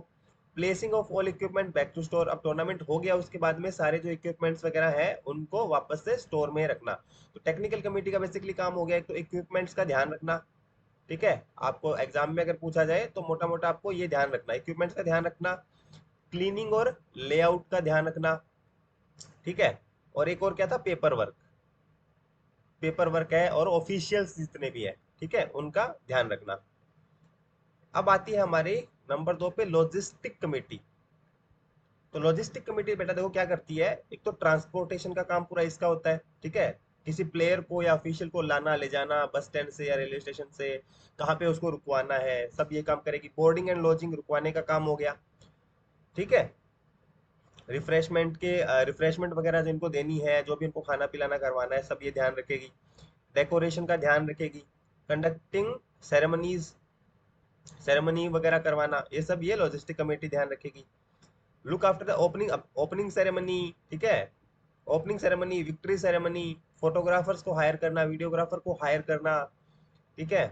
Placing of all equipment back to store, अब टूर्नामेंट हो गया उसके बाद में सारे जो इक्विपमेंट्स वगैरह है उनको वापस से स्टोर में रखना। तो टेक्निकल कमेटी का बेसिकली काम हो गया, एक तो इक्विपमेंट्स का ध्यान रखना, ठीक है, आपको एग्जाम में अगर पूछा जाए तो मोटा मोटा आपको ये ध्यान रखना, इक्विपमेंट्स का ध्यान रखना, क्लीनिंग और लेआउट का ध्यान रखना, ठीक है, और एक और क्या था, पेपर वर्क, पेपर वर्क है और ऑफिशियल्स जितने भी है, ठीक है, उनका ध्यान रखना। अब आती है हमारी नंबर 2 पे लॉजिस्टिक कमेटी। तो लॉजिस्टिक कमेटी बेटा देखो क्या करती है, एक तो ट्रांसपोर्टेशन का काम पूरा इसका होता है, ठीक है, किसी प्लेयर को या ऑफिशियल को लाना ले जाना बस स्टैंड से या रेलवे स्टेशन से, कहाँ पे उसको रुकवाना है, सब ये काम करेगी। बोर्डिंग एंड लॉजिंग, रुकवाने का काम हो गया, ठीक है। रिफ्रेशमेंट के रिफ्रेशमेंट वगैरह जो इनको देनी है, जो भी इनको खाना पिलाना करवाना है, सब ये ध्यान रखेगी। डेकोरेशन का ध्यान रखेगी। कंडक्टिंग सेरेमनीज, सेरेमनी वगैरह करवाना, ये सब ये लॉजिस्टिक कमेटी ध्यान रखेगी। Look after the opening, opening ceremony, ठीक है, opening ceremony, victory ceremony, photographers को हायर करना, वीडियोग्राफर को हायर करना, ठीक है।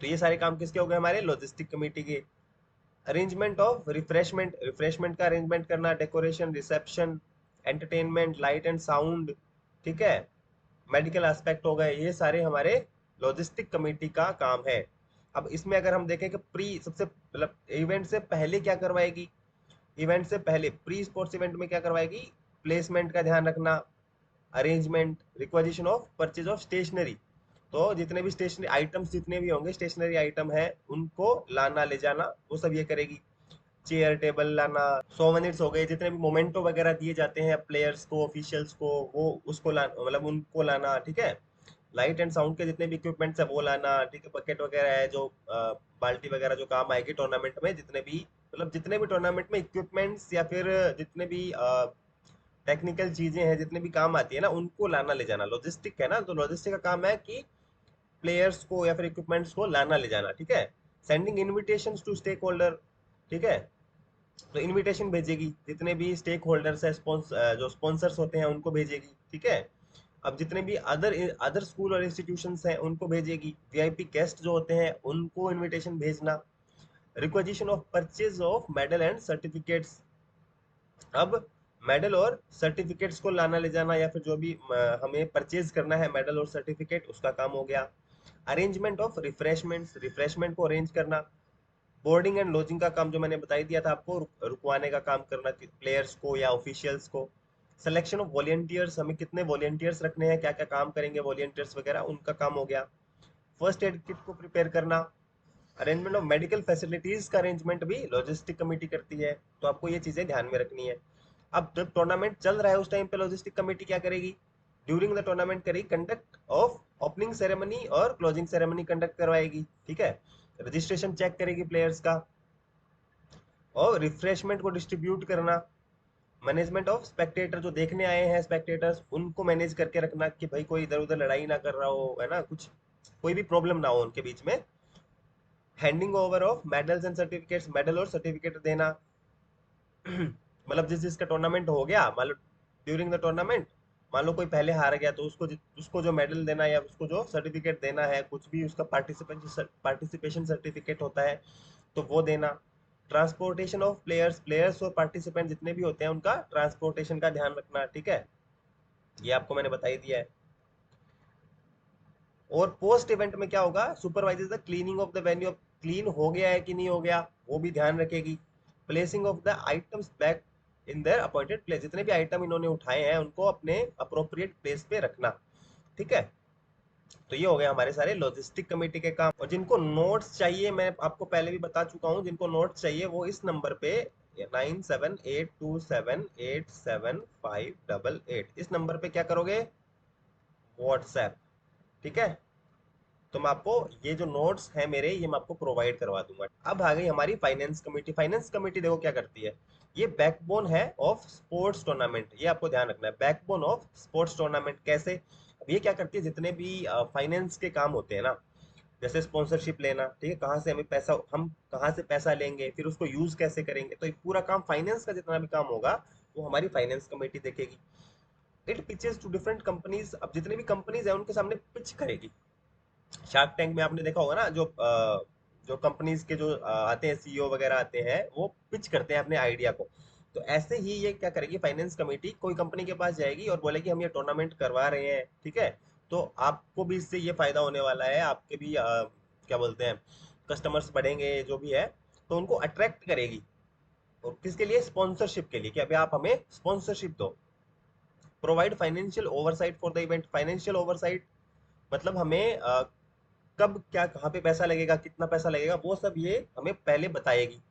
तो ये सारे काम किसके हो गए, हमारे लॉजिस्टिक कमेटी के। अरेंजमेंट ऑफ रिफ्रेशमेंट, रिफ्रेशमेंट का अरेंजमेंट करना, decoration, reception, entertainment, light and sound, ठीक है, मेडिकल एस्पेक्ट हो गए, ये सारे हमारे लॉजिस्टिक कमेटी का काम है। अब इसमें अगर हम देखें कि प्री, सबसे मतलब इवेंट से पहले क्या करवाएगी, इवेंट से पहले प्री स्पोर्ट्स इवेंट में क्या करवाएगी, प्लेसमेंट का ध्यान रखना, arrangement, requisition of purchase of stationery, तो जितने भी स्टेशनरी आइटम्स जितने भी होंगे, स्टेशनरी आइटम है, उनको लाना ले जाना, वो सब ये करेगी। चेयर टेबल लाना, सोवेनिर्स हो गए, जितने भी मोमेंटो वगैरह दिए जाते हैं प्लेयर्स को, ऑफिशियल्स को, वो उसको लाना, मतलब उनको लाना, ठीक है। लाइट एंड साउंड के जितने भी इक्विपमेंट्स है वो लाना, ठीक है, बकेट वगैरह है जो बाल्टी वगैरह जो काम आएगी टूर्नामेंट में, जितने भी मतलब जितने भी टूर्नामेंट में इक्विपमेंट्स या फिर जितने भी टेक्निकल चीजें हैं, जितने भी काम आती है ना, उनको लाना ले जाना, लॉजिस्टिक है ना, तो लॉजिस्टिक का काम है कि प्लेयर्स को या फिर इक्विपमेंट्स को लाना ले जाना, ठीक है। Sending invitation to stakeholder, ठीक है, तो इनविटेशन भेजेगी, जितने भी स्टेक होल्डर्स है, जो स्पॉन्सर्स होते हैं उनको भेजेगी, ठीक है। अब जितने भी अदर अदर स्कूल और इंस्टीट्यूशंस हैं उनको भेजेगी। वीआईपी गेस्ट जो होते हैं उनको इनविटेशन भेजना। Requisition of purchase of medal and certificates, अब मेडल और सर्टिफिकेट्स को लाना ले जाना या फिर जो भी हमें परचेज करना है मेडल और सर्टिफिकेट, उसका काम हो गया। अरेंजमेंट ऑफ रिफ्रेशमेंट्स, रिफ्रेशमेंट को अरेंज करना। बोर्डिंग एंड लॉजिंग का काम जो मैंने बता ही दिया था आपको, रुकवाने का काम करना प्लेयर्स को या ऑफिशियल्स को। सिलेक्शन ऑफ वॉलेंटियर्स, हमें कितने वॉलेंटियर्स रखने हैं, क्या क्या काम करेंगे वॉलेंटियर्स वगैरह, उनका काम हो गया। फर्स्ट एड किट को प्रिपेयर करना। अरेंजमेंट ऑफ मेडिकल फैसिलिटीज का अरेंजमेंट भी लॉजिस्टिक कमेटी करती है, तो आपको ये चीजें ध्यान में रखनी है। अब जब टूर्नामेंट चल रहा है उस टाइम पे लॉजिस्टिक कमेटी क्या करेगी, ड्यूरिंग द टूर्नामेंट करेगी कंडक्ट ऑफ ओपनिंग सेरेमनी और क्लोजिंग सेरेमनी कंडक्ट करवाएगी, ठीक है। रजिस्ट्रेशन चेक करेगी प्लेयर्स का, और रिफ्रेशमेंट को डिस्ट्रीब्यूट करना, मैनेजमेंट ऑफ स्पेक्टेटर, जो देखने आए हैं स्पेक्टेटर्स उनको मैनेज करके रखना कि भाई कोई इधर उधर लड़ाई ना कर रहा हो, है ना, कुछ कोई भी प्रॉब्लम ना हो उनके बीच में। Handing over of medals and certificates, medal और सर्टिफिकेट देना। मतलब जिस जिसका टूर्नामेंट हो गया, मान लो ड्यूरिंग द टूर्नामेंट, मान लो कोई पहले हार गया तो उसको जो मेडल देना या उसको जो सर्टिफिकेट देना है, कुछ भी उसका पार्टिसिपेशन सर्टिफिकेट होता है तो वो देना। ट्रांसपोर्टेशन ऑफ प्लेयर्स, प्लेयर्स और पार्टिसिपेंट जितने भी होते हैं उनका ट्रांसपोर्टेशन का ध्यान रखना, ठीक है, ये आपको मैंने बता ही दिया है। और पोस्ट इवेंट में क्या होगा, supervises the cleaning of the venue, clean हो गया है कि नहीं हो गया वो भी ध्यान रखेगी। Placing of the items back in their appointed place, जितने भी आइटम इन्होंने उठाए हैं उनको अपने अप्रोप्रिएट प्लेस पे रखना, ठीक है। तो ये हो गया हमारे सारे लॉजिस्टिक कमेटी के काम। और जिनको नोट्स चाहिए, मैं आपको पहले भी बता चुका हूँ, जिनको नोट्स चाहिए वो इस नंबर पे 9782787588, इस नंबर पे क्या करोगे, व्हाट्सएप, ठीक है। तो मैं आपको ये जो नोट्स हैं मेरे, ये मैं आपको प्रोवाइड करवा दूंगा। अब आ गई हमारी फाइनेंस कमेटी। फाइनेंस कमेटी देखो क्या करती है, ये बैकबोन है ऑफ स्पोर्ट्स टूर्नामेंट, ये आपको ध्यान रखना है, बैकबोन ऑफ स्पोर्ट्स टूर्नामेंट। कैसे, अब ये क्या करती है, जितने भी फाइनेंस के काम होते हैं ना, जैसे स्पॉन्सरशिप लेना, ठीक है, कहाँ से हमें पैसा, हम कहाँ से पैसा लेंगे, फिर उसको यूज कैसे करेंगे, तो ये पूरा काम फाइनेंस का जितना भी काम होगा वो हमारी फाइनेंस कमेटी देखेगी। It pitches to different companies, अब जितने भी कंपनीज है उनके सामने पिच करेगी। शार्क टैंक में आपने देखा होगा ना, जो कंपनीज के जो आते हैं, सीईओ वगैरह आते हैं, वो पिच करते हैं अपने आइडिया को। तो ऐसे ही ये क्या करेगी, फाइनेंस कमेटी कोई कंपनी के पास जाएगी और बोलेगी हम ये टूर्नामेंट करवा रहे हैं, ठीक है, तो आपको भी इससे ये फायदा होने वाला है, आपके भी क्या बोलते हैं, कस्टमर्स बढ़ेंगे जो भी है, तो उनको अट्रैक्ट करेगी। और किसके लिए, स्पॉन्सरशिप के लिए, कि अभी आप हमें स्पॉन्सरशिप दो। Provide financial oversight for the event, financial oversight मतलब हमें कब क्या कहाँ पे पैसा लगेगा, कितना पैसा लगेगा, वो सब ये हमें पहले बताएगी।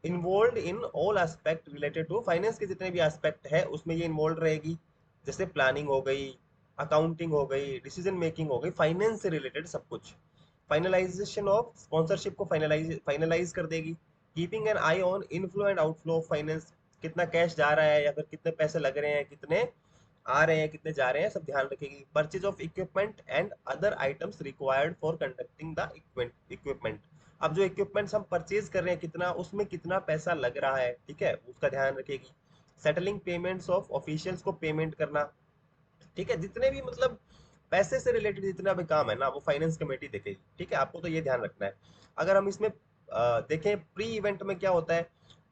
Involve in all aspect related to finance के जितने भी एस्पेक्ट है उसमें ये इन्वॉल्व रहेगी। जैसे प्लानिंग हो गई, अकाउंटिंग हो गई, डिसीजन मेकिंग हो गई, फाइनेंस से रिलेटेड सब कुछ। फाइनलाइजेशन ऑफ स्पॉन्सरशिप को फाइनलाइज कर देगी। Keeping an I on inflow and outflow of finance, कितना कैश जा रहा है या फिर कितने पैसे लग रहे हैं, कितने आ रहे हैं, कितने जा रहे हैं, सब ध्यान रखेगी। Purchase of equipment and other items required for conducting the equipment, अब जो इक्विपमेंट्स हम परचेज कर रहे हैं कितना, उसमें कितना पैसा लग रहा है, ठीक है, उसका ध्यान रखेगी। सेटलिंग पेमेंट्स ऑफ ऑफिशियल्स को पेमेंट करना, ठीक है, जितने भी मतलब पैसे से रिलेटेड जितना भी काम है ना वो फाइनेंस कमेटी देखेगी, ठीक है, आपको तो ये ध्यान रखना है। अगर हम इसमें देखें प्री इवेंट में क्या होता है,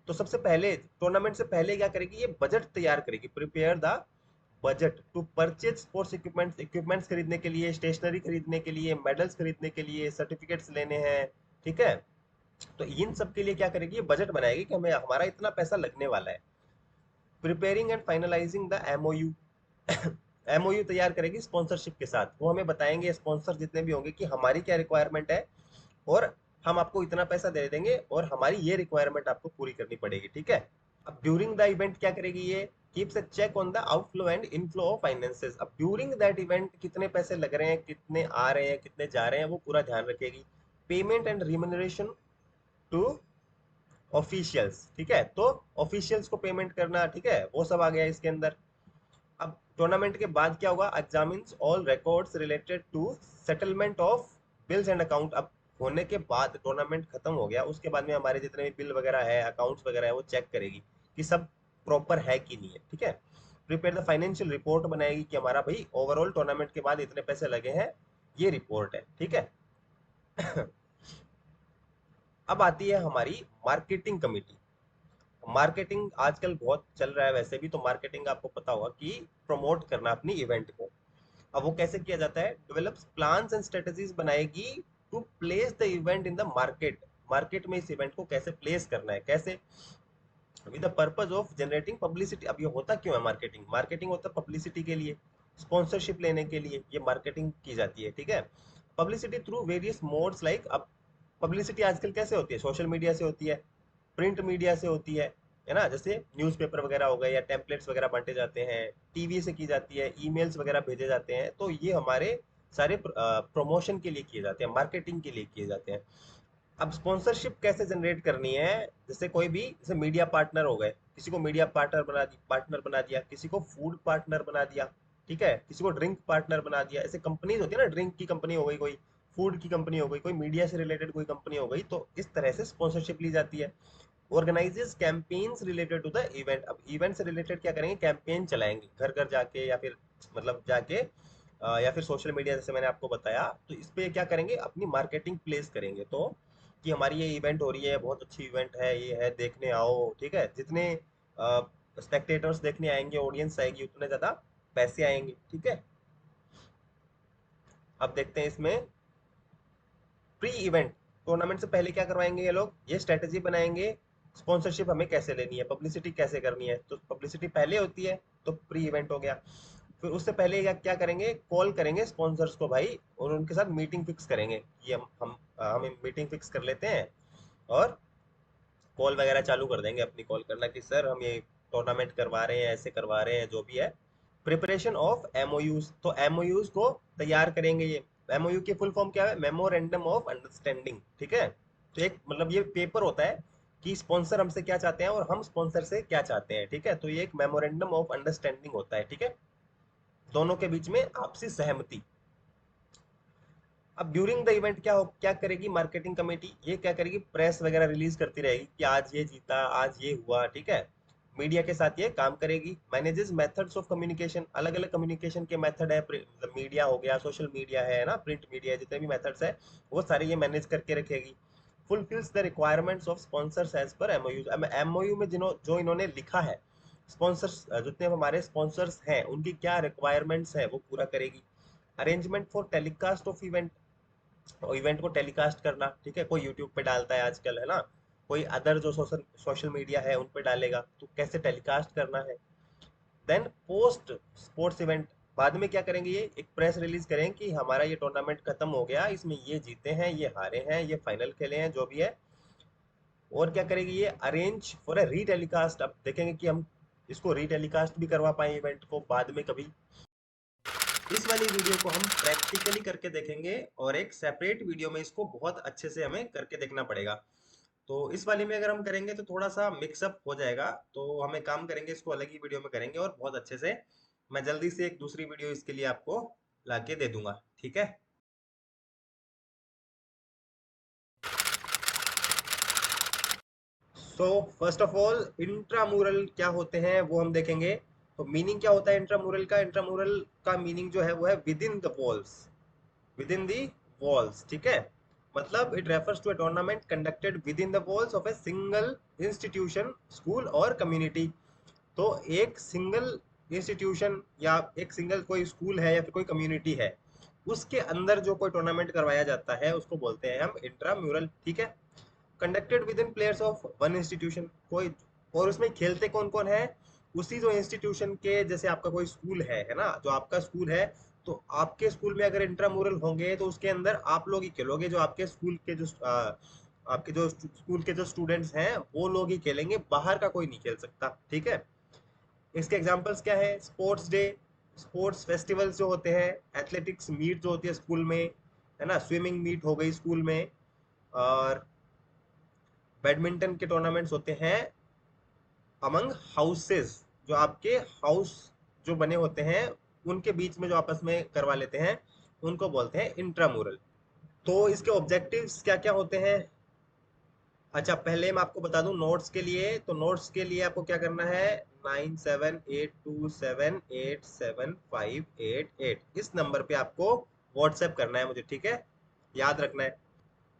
तो सबसे पहले टूर्नामेंट से पहले क्या करेगी, ये बजट तैयार करेगी, prepare the budget to purchase sports equipments, equipments खरीदने के लिए, स्टेशनरी खरीदने के लिए, मेडल्स खरीदने के लिए, सर्टिफिकेट्स लेने हैं, ठीक है। तो इन सब के लिए क्या करेगी, ये बजट बनाएगी कि हमें हमारा इतना पैसा लगने वाला है। Preparing and finalising the MOU, MOU तैयार करेगी स्पॉन्सरशिप के साथ, वो हमें बताएंगे स्पॉन्सर जितने भी होंगे कि हमारी क्या रिक्वायरमेंट है, और हम आपको इतना पैसा दे देंगे और हमारी ये रिक्वायरमेंट आपको पूरी करनी पड़ेगी, ठीक है। अब ड्यूरिंग द इवेंट क्या करेगी, ये keeps a check on the outflow and inflow of finances, अब ड्यूरिंग दैट इवेंट कितने पैसे लग रहे हैं, कितने आ रहे हैं, कितने जा रहे हैं, वो पूरा ध्यान रखेगी। Payment and remuneration to officials, ठीक है, तो ऑफिशियल्स को पेमेंट करना, ठीक है, वो सब आ गया इसके अंदर। अब टूर्नामेंट के बाद क्या होगा, examines all records related to settlement of bills and account, अब होने के बाद टूर्नामेंट खत्म हो गया उसके बाद में हमारे जितने भी बिल वगैरह है, अकाउंट्स वगैरह है, वो चेक करेगी कि सब प्रॉपर है कि नहीं है, ठीक है। प्रिपेयर द फाइनेंशियल रिपोर्ट बनाएगी कि हमारा भाई ओवरऑल टूर्नामेंट के बाद इतने पैसे लगे हैं, ये रिपोर्ट है, ठीक है। अब आती है हमारी मार्केटिंग कमेटी। मार्केटिंग आजकल बहुत चल रहा है, वैसे भी तो मार्केटिंग आपको पता होगा कि प्रमोट करना अपनी इवेंट को। अब वो कैसे किया जाता है, डेवलप्स प्लान्स एंड स्ट्रेटजीज बनाएगी to place the event in the market, market में इस इवेंट को कैसे प्लेस करना है, कैसे, with the purpose of generating publicity. अब ये होता क्यों है मार्केटिंग, मार्केटिंग होता है पब्लिसिटी के लिए, स्पॉन्सरशिप लेने के लिए ये मार्केटिंग की जाती है, ठीक है। Publicity through various modes, like अब पब्लिसिटी आजकल कैसे होती है, सोशल मीडिया से होती है, प्रिंट मीडिया से होती है, है ना, जैसे न्यूज़पेपर वगैरह हो गए या टेम्पलेट्स वगैरह बांटे जाते हैं, टीवी से की जाती है, ईमेल्स वगैरह भेजे जाते हैं, तो ये हमारे सारे प्रमोशन के लिए किए जाते हैं, मार्केटिंग के लिए किए जाते हैं। अब स्पॉन्सरशिप कैसे जनरेट करनी है, जैसे कोई भी, जैसे मीडिया पार्टनर हो गए, किसी को मीडिया पार्टनर बना दिया, किसी को फूड पार्टनर बना दिया, ठीक है, किसी को ड्रिंक पार्टनर बना दिया। ऐसे कंपनीज होती है ना, ड्रिंक की कंपनी हो गई कोई, फूड की कंपनी हो गई कोई, मीडिया से रिलेटेड कोई कंपनी हो गई, तो इस तरह से स्पॉन्सरशिप ली जाती है। Organises campaigns related to the event, अब इवेंट से रिलेटेड क्या करेंगे, कैंपेन चलाएंगे घर घर जाके, या फिर मतलब जाके या फिर सोशल मीडिया, जैसे मैंने आपको बताया, तो इस पे क्या करेंगे, अपनी मार्केटिंग प्लेस करेंगे, तो कि हमारी ये इवेंट हो रही है, बहुत अच्छी इवेंट है, ये है, देखने आओ, ठीक है, जितने स्पेक्टेटर्स देखने आएंगे, ऑडियंस आएगी, उतने ज्यादा पैसे आएंगे, ठीक है। अब देखते हैं इसमें प्री इवेंट, टूर्नामेंट से पहले क्या करवाएंगे ये लोग, ये स्ट्रेटेजी बनाएंगे, स्पॉन्सरशिप हमें कैसे लेनी है, पब्लिसिटी कैसे करनी है, तो पब्लिसिटी पहले होती है, तो प्री इवेंट हो गया। फिर उससे पहले क्या क्या करेंगे, कॉल करेंगे स्पॉन्सर्स को भाई, और उनके साथ मीटिंग फिक्स करेंगे कि हम मीटिंग फिक्स कर लेते हैं, और कॉल वगैरह चालू कर देंगे, अपनी कॉल करना कि सर हम ये टूर्नामेंट करवा रहे हैं, ऐसे करवा रहे हैं, जो भी है। प्रिपरेशन ऑफ एमओयूज, तो एमओयूज को तैयार करेंगे। ये एमओयू की फुल फॉर्म क्या है, मेमोरेंडम ऑफ अंडरस्टैंडिंग, ठीक है। तो एक मतलब ये पेपर होता है कि स्पॉन्सर हमसे क्या चाहते हैं और हम स्पॉन्सर से क्या चाहते हैं, ठीक है, तो ये एक मेमोरेंडम ऑफ अंडरस्टैंडिंग होता है, ठीक है, दोनों के बीच में आपसी सहमति। अब ड्यूरिंग द इवेंट क्या करेगी मार्केटिंग कमेटी, ये क्या करेगी, प्रेस वगैरह रिलीज करती रहेगी कि आज ये जीता, आज ये हुआ, ठीक है। मीडिया के साथ ये काम करेगी। मैनेजेस मेथड्स ऑफ कम्युनिकेशन, अलग अलग कम्युनिकेशन के मेथड है, मतलब मीडिया हो गया, सोशल मीडिया है ना, प्रिंट मीडिया है, जितने भी मेथड्स है वो सारे ये मैनेज करके रखेगी। Fulfils the requirements of sponsors as per MOU, MOU में जो इन्होंने लिखा है, स्पॉन्सर्स जितने हमारे स्पॉन्सर्स हैं उनकी क्या रिक्वायरमेंट्स है वो पूरा करेगी। Arrangement for telecast of event, और इवेंट को टेलीकास्ट करना, ठीक है, कोई यूट्यूब पे डालता है आजकल, है ना, कोई अदर जो सोशल सोशल मीडिया है उन पे डालेगा, तो कैसे टेलीकास्ट करना है। देन पोस्ट स्पोर्ट्स इवेंट, बाद में क्या करेंगे, ये एक प्रेस रिलीज करें कि हमारा ये टूर्नामेंट खत्म हो गया, इसमें ये जीते हैं, ये हारे हैं, ये फाइनल खेले हैं, जो भी है। और क्या करेगी, ये अरेंज फॉर अ रीटेलीकास्ट, अब देखेंगे कि हम इसको रीटेलीकास्ट भी करवा पाए इवेंट को बाद में कभी। इस वाली वीडियो को हम प्रैक्टिकली करके देखेंगे, और एक सेपरेट वीडियो में इसको बहुत अच्छे से हमें करके देखना पड़ेगा। तो इस वाली में अगर हम करेंगे तो थोड़ा सा मिक्सअप हो जाएगा, तो हम एक काम करेंगे, इसको अलग ही वीडियो में करेंगे और बहुत अच्छे से। मैं जल्दी से एक दूसरी वीडियो इसके लिए आपको लाके दे दूंगा, ठीक है। So first of all intramural क्या होते हैं वो हम देखेंगे। तो मीनिंग क्या होता है इंट्रामुरल का, इंट्रामुरल का मीनिंग जो है वो है within the walls, within the walls, ठीक है। मतलब it refers to a tournament conducted within the walls of a single institution, school और कम्युनिटी। तो एक सिंगल इंस्टीट्यूशन या एक सिंगल कोई स्कूल है या फिर कोई कम्युनिटी है, उसके अंदर जो कोई टूर्नामेंट करवाया जाता है उसको बोलते हैं हम इंट्राम्यूरल, ठीक है। Conducted with in players of one institution, कोई, और उसमें खेलते कौन कौन है, उसी जो इंस्टीट्यूशन के, जैसे आपका कोई स्कूल है ना, जो आपका स्कूल है, तो आपके स्कूल में अगर इंट्रामुरल होंगे तो उसके अंदर आप लोग ही खेलोगे, जो आपके स्कूल के जो आपके जो स्कूल के जो स्टूडेंट्स हैं वो लोग ही खेलेंगे, बाहर का कोई नहीं खेल सकता, ठीक है। इसके एग्जांपल्स क्या है, स्पोर्ट्स डे, स्पोर्ट्स फेस्टिवल्स जो होते हैं, एथलेटिक्स मीट जो होती है स्कूल में, है ना, स्विमिंग मीट हो गई स्कूल में, और बैडमिंटन के टूर्नामेंट्स होते हैं अमंग हाउसेस, जो आपके हाउस जो बने होते हैं उनके बीच में जो आपस में करवा लेते हैं, उनको बोलते हैं इंट्रामुरल। तो इसके ऑब्जेक्टिव्स क्या क्या होते हैं, अच्छा पहले मैं आपको बता दूं नोट्स के लिए, तो नोट्स के लिए आपको क्या करना है, 9782787588, इस नंबर पे आपको व्हाट्सएप करना है मुझे, ठीक है, याद रखना है।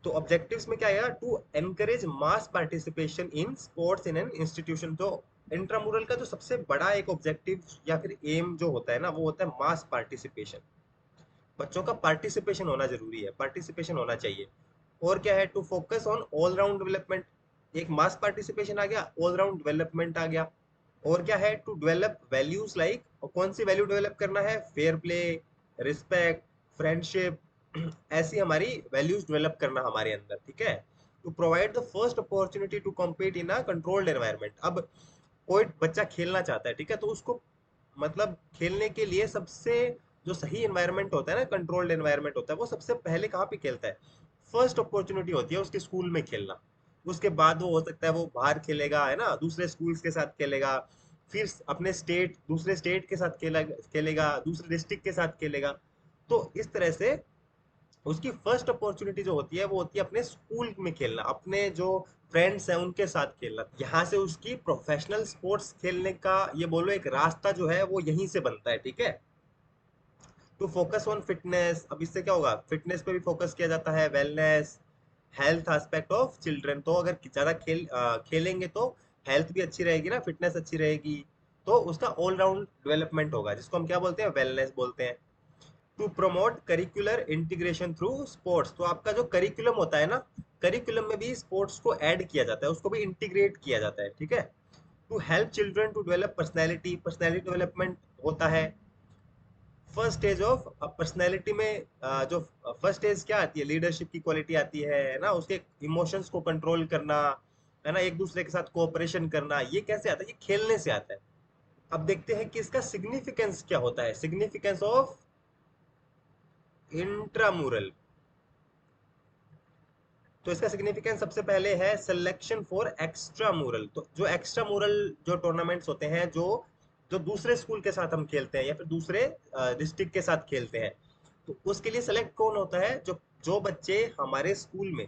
तो ऑब्जेक्टिव्स में क्या आएगा, to encourage mass participation in sports in an institution. तो इंट्रामुरल का जो सबसे बड़ा एक ऑब्जेक्टिव या फिर एम जो होता है ना, वो होता है मास पार्टिसिपेशन, बच्चों का पार्टिसिपेशन होना जरूरी है, पार्टिसिपेशन होना चाहिए। और क्या है, to focus on all round development, एक मास पार्टिसिपेशन आ गया, ऑल राउंड डेवलपमेंट आ गया। और क्या है, टू डेवलप वैल्यूज लाइक, कौन सी वैल्यू डेवलप करना है, फेयर प्ले, रिस्पेक्ट, फ्रेंडशिप, ऐसी हमारी वैल्यूज डेवलप करना हमारे अंदर, ठीक है। To provide the first opportunity to compete in a controlled environment. अब कोई बच्चा खेलना चाहता है, ठीक है, तो उसको मतलब खेलने के लिए सबसे जो सही एनवायरनमेंट होता है ना, कंट्रोल्ड एनवायरनमेंट होता है, वो सबसे पहले कहाँ पे खेलता है? फर्स्ट अपॉर्चुनिटी होती है उसके स्कूल में खेलना। उसके बाद वो हो सकता है वो बाहर खेलेगा, है ना, दूसरे स्कूल्स के साथ खेलेगा, फिर अपने स्टेट दूसरे स्टेट के साथ खेलेगा, दूसरे डिस्ट्रिक्ट के साथ खेलेगा। तो इस तरह से उसकी फर्स्ट अपॉर्चुनिटी जो होती है वो होती है अपने स्कूल में खेलना, अपने जो फ्रेंड्स हैं उनके साथ खेलना। यहाँ से उसकी प्रोफेशनल स्पोर्ट्स खेलने का ये बोलो एक रास्ता जो है वो यहीं से बनता है, ठीक है। टू फोकस ऑन फिटनेस, अब इससे क्या होगा, फिटनेस पे भी फोकस किया जाता है, wellness, health aspect of children. तो अगर ज्यादा खेलेंगे तो हेल्थ भी अच्छी रहेगी ना, फिटनेस अच्छी रहेगी, तो उसका ऑलराउंड डेवलपमेंट होगा, जिसको हम क्या बोलते हैं, वेलनेस बोलते हैं। To promote curricular integration through sports, तो आपका जो करिकुलम होता है ना, करिकुलम में भी स्पोर्ट्स को ऐड किया जाता है, उसको भी इंटीग्रेट किया जाता है, ठीक है। To help children to develop personality, personality development होता है। फर्स्ट स्टेज ऑफ पर्सनैलिटी में जो फर्स्ट स्टेज क्या आती है, लीडरशिप की क्वालिटी आती है ना, उसके इमोशंस को कंट्रोल करना, है ना, एक दूसरे के साथ कोऑपरेशन करना, ये कैसे आता है, ये खेलने से आता है। अब देखते हैं कि इसका सिग्निफिकेंस क्या होता है, सिग्निफिकेंस ऑफ इंट्रामुरल। तो इसका सिग्निफिकेंस सबसे पहले है सिलेक्शन फॉर एक्स्ट्रा मूरल। तो जो एक्स्ट्रा मूरल जो टूर्नामेंट्स होते हैं, जो जो दूसरे स्कूल के साथ हम खेलते हैं या फिर दूसरे डिस्ट्रिक्ट के साथ खेलते हैं, तो उसके लिए सेलेक्ट कौन होता है, जो जो बच्चे हमारे स्कूल में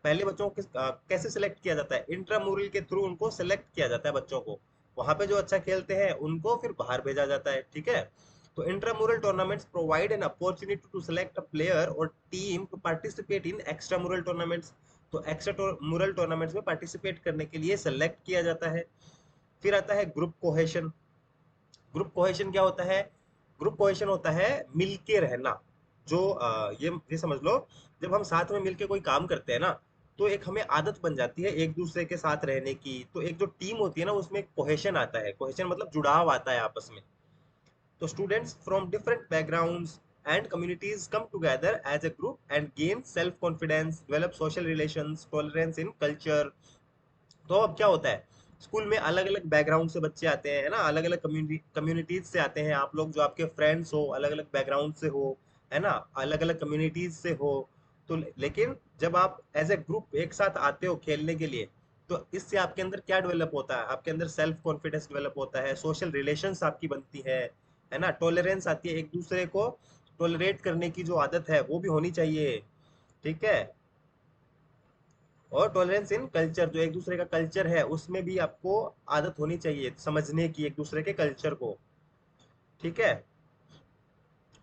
पहले बच्चों को कैसे सिलेक्ट किया जाता है, इंट्रामुरल के थ्रू उनको सिलेक्ट किया जाता है बच्चों को। वहां पे जो अच्छा खेलते हैं उनको फिर बाहर भेजा जाता है, ठीक है। तो intramural tournaments provide an opportunity to select a player और team to participate in extramural tournaments. तो एक्स्ट्रामुरल टूर्नामेंट्स में पार्टिसिपेट करने के लिए सेलेक्ट किया जाता है। फिर आता है ग्रुप कोहेशन। ग्रुप कोहेशन क्या होता है? ग्रुप कोहेशन होता है मिलके रहना। जो ये समझ लो, जब हम साथ में मिलके कोई काम करते हैं ना, तो एक हमें आदत बन जाती है एक दूसरे के साथ रहने की। तो एक जो टीम होती है ना, उसमें कोहेशन आता है, कोहेशन मतलब जुड़ाव आता है आपस में। तो students from different backgrounds and communities come together as a group and gain self confidence, develop social relations, tolerance in culture। तो अब क्या होता है, स्कूल में अलग अलग बैकग्राउंड से बच्चे आते हैं, है ना, अलग अलग कम्युनिटीज से आते हैं आप लोग, जो आपके फ्रेंड्स हो अलग अलग बैकग्राउंड से हो, है ना, अलग अलग कम्युनिटीज से हो। तो लेकिन जब आप एज ए ग्रुप एक साथ आते हो खेलने के लिए, तो इससे आपके अंदर क्या डेवलप होता है, आपके अंदर सेल्फ कॉन्फिडेंस डेवलप होता है, सोशल रिलेशंस आपकी बनती है ना, टॉलरेंस आती है, एक दूसरे को टॉलरेट करने की जो आदत है वो भी होनी चाहिए, ठीक है। और टॉलरेंस इन कल्चर, जो एक दूसरे का कल्चर है उसमें भी आपको आदत होनी चाहिए समझने की, एक दूसरे के कल्चर को, ठीक है।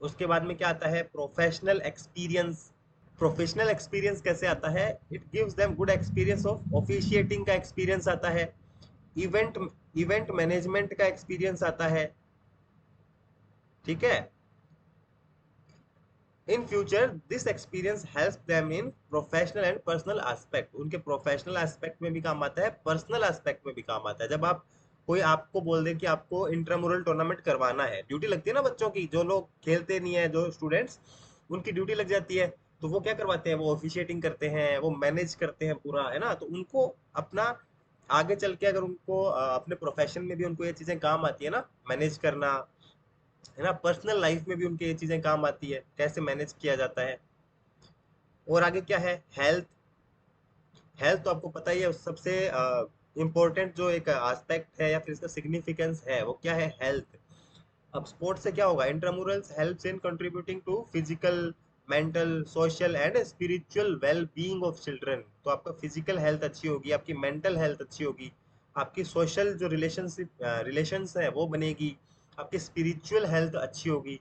उसके बाद में क्या आता है, प्रोफेशनल एक्सपीरियंस। प्रोफेशनल एक्सपीरियंस कैसे आता है? It gives them good experience of officiating का एक्सपीरियंस आता है, इवेंट इवेंट मैनेजमेंट का एक्सपीरियंस आता है, ठीक है। In future this experience helps them in professional and personal aspect, उनके प्रोफेशनल एस्पेक्ट में भी काम आता है, पर्सनल एस्पेक्ट में भी काम आता है। जब आप कोई आपको बोल दे कि आपको इंट्रामुरल टूर्नामेंट करवाना है, ड्यूटी लगती है ना बच्चों की, जो लोग खेलते नहीं है, जो स्टूडेंट्स, उनकी ड्यूटी लग जाती है। तो वो क्या करवाते हैं, वो ऑफिशिएटिंग करते हैं, वो मैनेज करते हैं पूरा, है ना। तो उनको अपना आगे चल के अगर उनको अपने प्रोफेशन में भी उनको ये चीजें काम आती है ना, मैनेज करना, है ना, पर्सनल लाइफ में भी उनके ये चीजें काम आती है, कैसे मैनेज किया जाता है। और आगे क्या है, हेल्थ। हेल्थ तो आपको पता ही है, सबसे इम्पोर्टेंट जो एक एस्पेक्ट है या फिर इसका सिग्निफिकेंस है वो क्या है, हेल्थ। अब स्पोर्ट्स से क्या होगा, intramurals helps in contributing to physical, mental, social and spiritual well being of children. तो आपका फिजिकल हेल्थ अच्छी होगी, आपकी मेंटल हेल्थ अच्छी होगी, आपकी सोशल जो रिलेशंस है वो बनेगी, आपकी स्पिरिचुअल हेल्थ अच्छी होगी।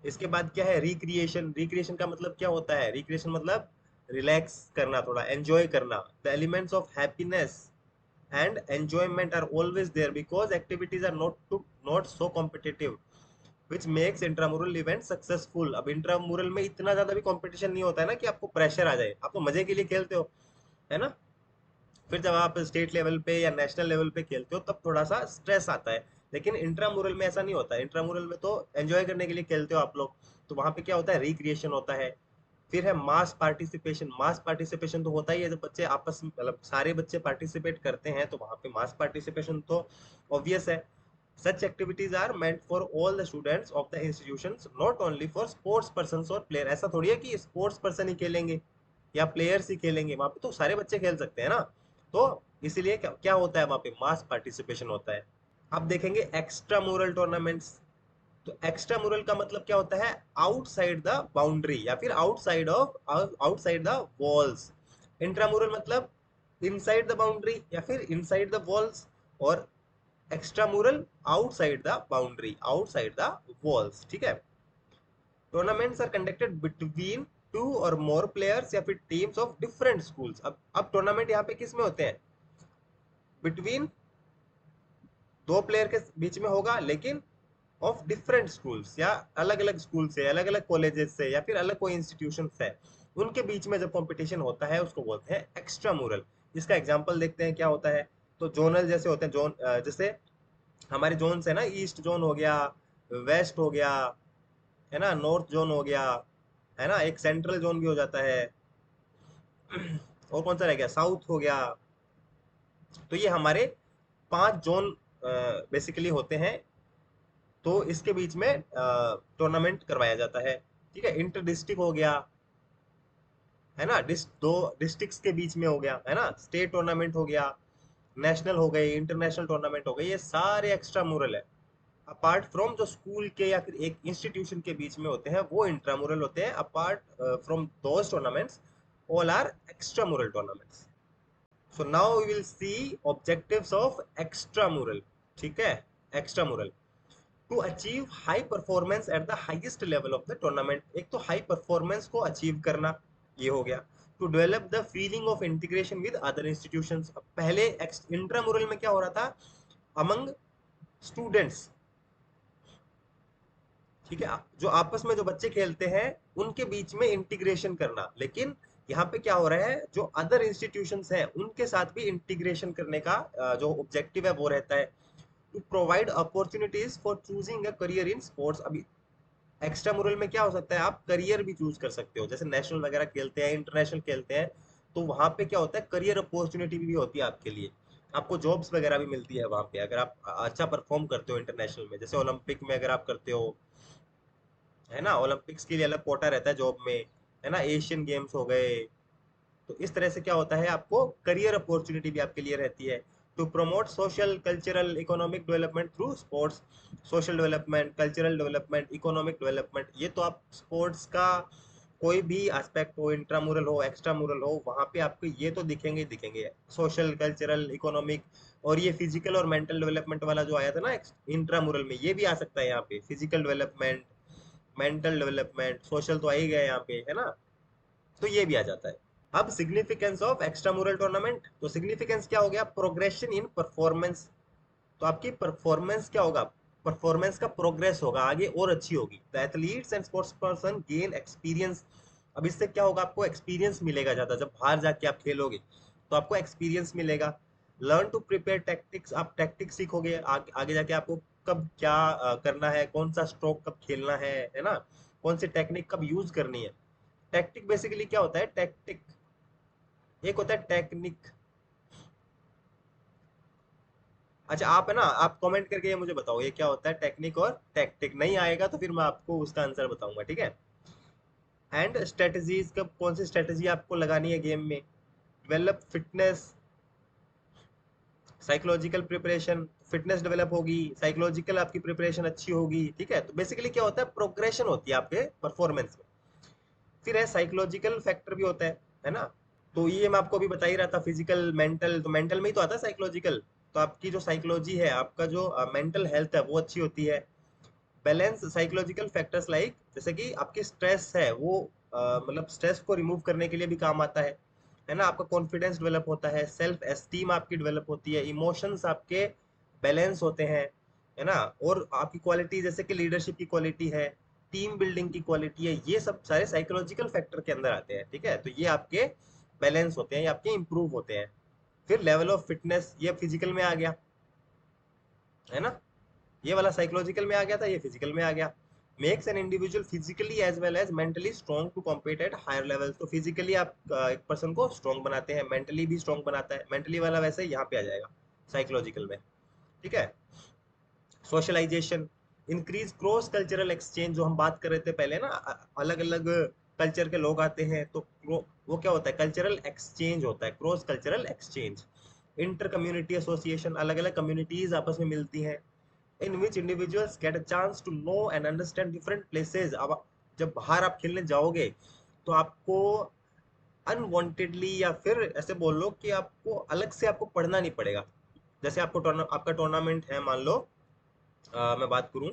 इसके बाद क्या है, रिक्रिएशन। रिक्रिएशन का मतलब क्या होता है, रिक्रिएशन मतलब रिलैक्स करना, थोड़ा एंजॉय करना। The elements of happiness and enjoyment are always there because activities are not so competitive which makes intramural event successful. अब इंट्रामुरल में इतना ज्यादा भी कंपटीशन नहीं होता है ना कि आपको प्रेशर आ जाए, आप तो मजे के लिए खेलते हो, है ना। फिर जब आप स्टेट लेवल पे या नेशनल लेवल पे खेलते हो तब थोड़ा सा स्ट्रेस आता है, लेकिन इंट्रामुरल में ऐसा नहीं होता है। इंट्रामुरल में तो एंजॉय करने के लिए खेलते हो आप लोग, तो वहां पे क्या होता है, रिक्रिएशन होता है। फिर है मास पार्टिसिपेशन। मास पार्टिसिपेशन तो होता ही है जब बच्चे आपस में, मतलब सारे बच्चे पार्टिसिपेट करते हैं तो वहां पे मास पार्टिसिपेशन तो ऑब्वियस है। Such activities are meant for all the students of the institutions, not only for sports persons और player। ऐसा थोड़ी है कि स्पोर्ट्स पर्सन ही खेलेंगे या प्लेयर्स ही खेलेंगे, वहां पे तो सारे बच्चे खेल सकते हैं ना। तो इसीलिए क्या होता है वहां पे मास पार्टिसिपेशन होता है। अब देखेंगे एक्स्ट्रा मुरल टूर्नामेंट्स। तो एक्स्ट्रा मुरल का मतलब क्या होता है, आउटसाइड द बाउंड्री या फिर आउटसाइड द वॉल्स। इंट्रामुरल मतलब इनसाइड द बाउंड्री या फिर इनसाइड द वॉल्स, और extramural outside the boundary, outside the walls, ठीक है। Tournaments are conducted between two और मोर प्लेयर्स या फिर टीम्स ऑफ डिफरेंट स्कूल्स। अब टूर्नामेंट यहाँ पे किस में होते हैं, बिटवीन दो प्लेयर के बीच में होगा, लेकिन ऑफ डिफरेंट स्कूल्स, या अलग अलग स्कूल से, अलग अलग कॉलेजेस से, या फिर अलग कोई इंस्टीट्यूशन है, उनके बीच में जब कंपटीशन होता है उसको बोलते हैं एक्स्ट्रा मुरल। इसका एग्जांपल देखते हैं क्या होता है। तो जोनल जैसे होते हैं, जोन जैसे हमारे जोन है ना, ईस्ट जोन हो गया, वेस्ट हो गया, है ना, नॉर्थ जोन हो गया, है ना, एक सेंट्रल जोन भी हो जाता है, और कौन सा रह गया, साउथ हो गया। तो ये हमारे 5 जोन बेसिकली होते हैं। तो इसके बीच में टूर्नामेंट करवाया जाता है, ठीक है। इंटर डिस्ट्रिक्ट हो गया, है ना, दो डिस्ट्रिक्ट्स के बीच में हो गया, है ना, स्टेट टूर्नामेंट हो गया, नेशनल हो गए, इंटरनेशनल टूर्नामेंट हो गए, ये सारे एक्स्ट्रा मुरल है। अपार्ट फ्रॉम जो स्कूल के या फिर एक इंस्टीट्यूशन के बीच में होते हैं वो इंट्रामुरल होते हैं। Apart from those tournaments all are extramural tournaments. So now we will see objectives of extramural, ठीक है। Extramural to achieve high performance at the highest level of the tournament. एक तो हाई परफॉर्मेंस को achieve करना, ये हो गया। To develop the feeling of integration with other institutions. पहले इंट्रामुरल में क्या हो रहा था, अमंग स्टूडेंट्स, ठीक है, जो आपस में जो बच्चे खेलते हैं उनके बीच में इंटीग्रेशन करना। लेकिन यहाँ पे क्या हो रहा है, जो अदर इंस्टीट्यूशंस हैं उनके साथ भी इंटीग्रेशन करने का जो ऑब्जेक्टिव है वो रहता है। To provide opportunities for choosing a career in sports. अभी एक्स्ट्रा मुरल में क्या हो सकता है, आप करियर भी चूज कर सकते हो, जैसे नेशनल वगैरह खेलते हैं, इंटरनेशनल खेलते हैं, तो वहां पे क्या होता है, करियर अपॉर्चुनिटी भी होती है आपके लिए। आपको जॉब्स वगैरह भी मिलती है वहां पे, अगर आप अच्छा परफॉर्म करते हो इंटरनेशनल में, जैसे ओलंपिक में अगर आप करते हो, है ना, ओलंपिक्स के लिए अलग कोटा रहता है जॉब में, है ना, एशियन गेम्स हो गए। तो इस तरह से क्या होता है, आपको करियर अपॉर्चुनिटी भी आपके लिए रहती है। To promote social cultural economic development through sports. Social development, cultural development, economic development, ये तो आप स्पोर्ट्स का कोई भी एस्पेक्ट हो, इंट्रामुरल हो, एक्स्ट्रा मुरल हो, वहां पे आपको ये तो दिखेंगे ही दिखेंगे, सोशल कल्चरल इकोनॉमिक। और ये फिजिकल और मेंटल डेवलपमेंट वाला जो आया था ना इंट्रामुरल में, ये भी आ सकता है यहाँ पे, physical development, mental development, social तो आ ही गया यहाँ पे, है ना, तो ये भी आ जाता है। अब सिग्निफिकेंस ऑफ एक्स्ट्रामुरल टूर्नामेंट। तो सिग्निफिकेंस क्या हो गया, प्रोग्रेशन इन परफॉर्मेंस। तो आपकी परफॉर्मेंस क्या होगा, परफॉर्मेंस का प्रोग्रेस होगा, आगे और अच्छी होगी। The athletes and sports person gain experience. अब इससे क्या होगा, आपको एक्सपीरियंस मिलेगा ज्यादा, जब बाहर जाके आप खेलोगे तो आपको एक्सपीरियंस मिलेगा। लर्न टू प्रिपेयर टैक्टिक्स, आप टैक्टिक्स सीखोगे, आगे जाके आपको कब क्या करना है, कौन सा स्ट्रोक कब खेलना है ना, कौन सी टेक्निक कब यूज करनी है। टैक्टिक बेसिकली क्या होता है, टैक्टिक एक होता है टेक्निक। अच्छा, आप है ना, आप कमेंट करके ये मुझे बताओ ये क्या होता है, टेक्निक और टैक्टिक। नहीं आएगा तो फिर मैं आपको उसका आंसर बताऊंगा, ठीक है। एंड स्ट्रेटजीज, कब कौन सी स्ट्रेटजी आपको लगानी है गेम में। Develop fitness, psychological preparation, fitness develop होगी, साइकोलॉजिकल आपकी प्रिपरेशन अच्छी होगी, ठीक है। तो बेसिकली क्या होता है, प्रोग्रेशन होती है आपके परफॉर्मेंस में। फिर है साइकोलॉजिकल फैक्टर भी होता है ना। तो ये मैं आपको अभी बता ही रहा था, फिजिकल मेंटल, तो मेंटल में ही तो आता है साइकोलॉजिकल। तो आपकी जो साइकोलॉजी है, आपका जो मेंटल हेल्थ है वो अच्छी होती है। बैलेंस साइकोलॉजिकल फैक्टर्स लाइक, जैसे कि आपकी स्ट्रेस है वो मतलब स्ट्रेस को रिमूव करने के लिए भी काम आता है ना। आपका कॉन्फिडेंस डेवलप होता है, सेल्फ एस्टीम आपकी डेवलप होती है, इमोशंस आपके बैलेंस होते हैं, है ना। और आपकी क्वालिटी जैसे कि लीडरशिप की क्वालिटी है, टीम बिल्डिंग की क्वालिटी है, ये सब सारे साइकोलॉजिकल फैक्टर के अंदर आते हैं, ठीक है। तो ये आपके बैलेंस होते हैं, ये आपके इंप्रूव होते हैं। फिर लेवल ऑफ फिटनेस, ये फिजिकल में आ गया, है ना, ये वाला साइकोलॉजिकल में आ गया था, ये फिजिकल में आ गया। Makes an individual physically as well as mentally strong to compete at higher levels. तो फिजिकली आप एक पर्सन को स्ट्रॉन्ग बनाते हैं, मेंटली भी स्ट्रॉन्ग बनाता है। मेंटली वाला वैसे यहाँ पे आ जाएगा साइकोलॉजिकल में, ठीक है। Socialisation, increase cross cultural exchange, जो हम बात कर रहे थे पहले ना, अलग अलग कल्चर के लोग आते हैं तो वो क्या होता है, कल्चरल एक्सचेंज होता है, cross cultural exchange. Inter community association, अलग अलग कम्युनिटीज आपस में मिलती हैं, in which individuals get a chance to know and understand different places. अब जब बाहर आप खेलने जाओगे तो आपको अनवांटेडली या फिर ऐसे बोल लो कि आपको अलग से आपको पढ़ना नहीं पड़ेगा। जैसे आपका टूर्नामेंट है, मान लो मैं बात करूं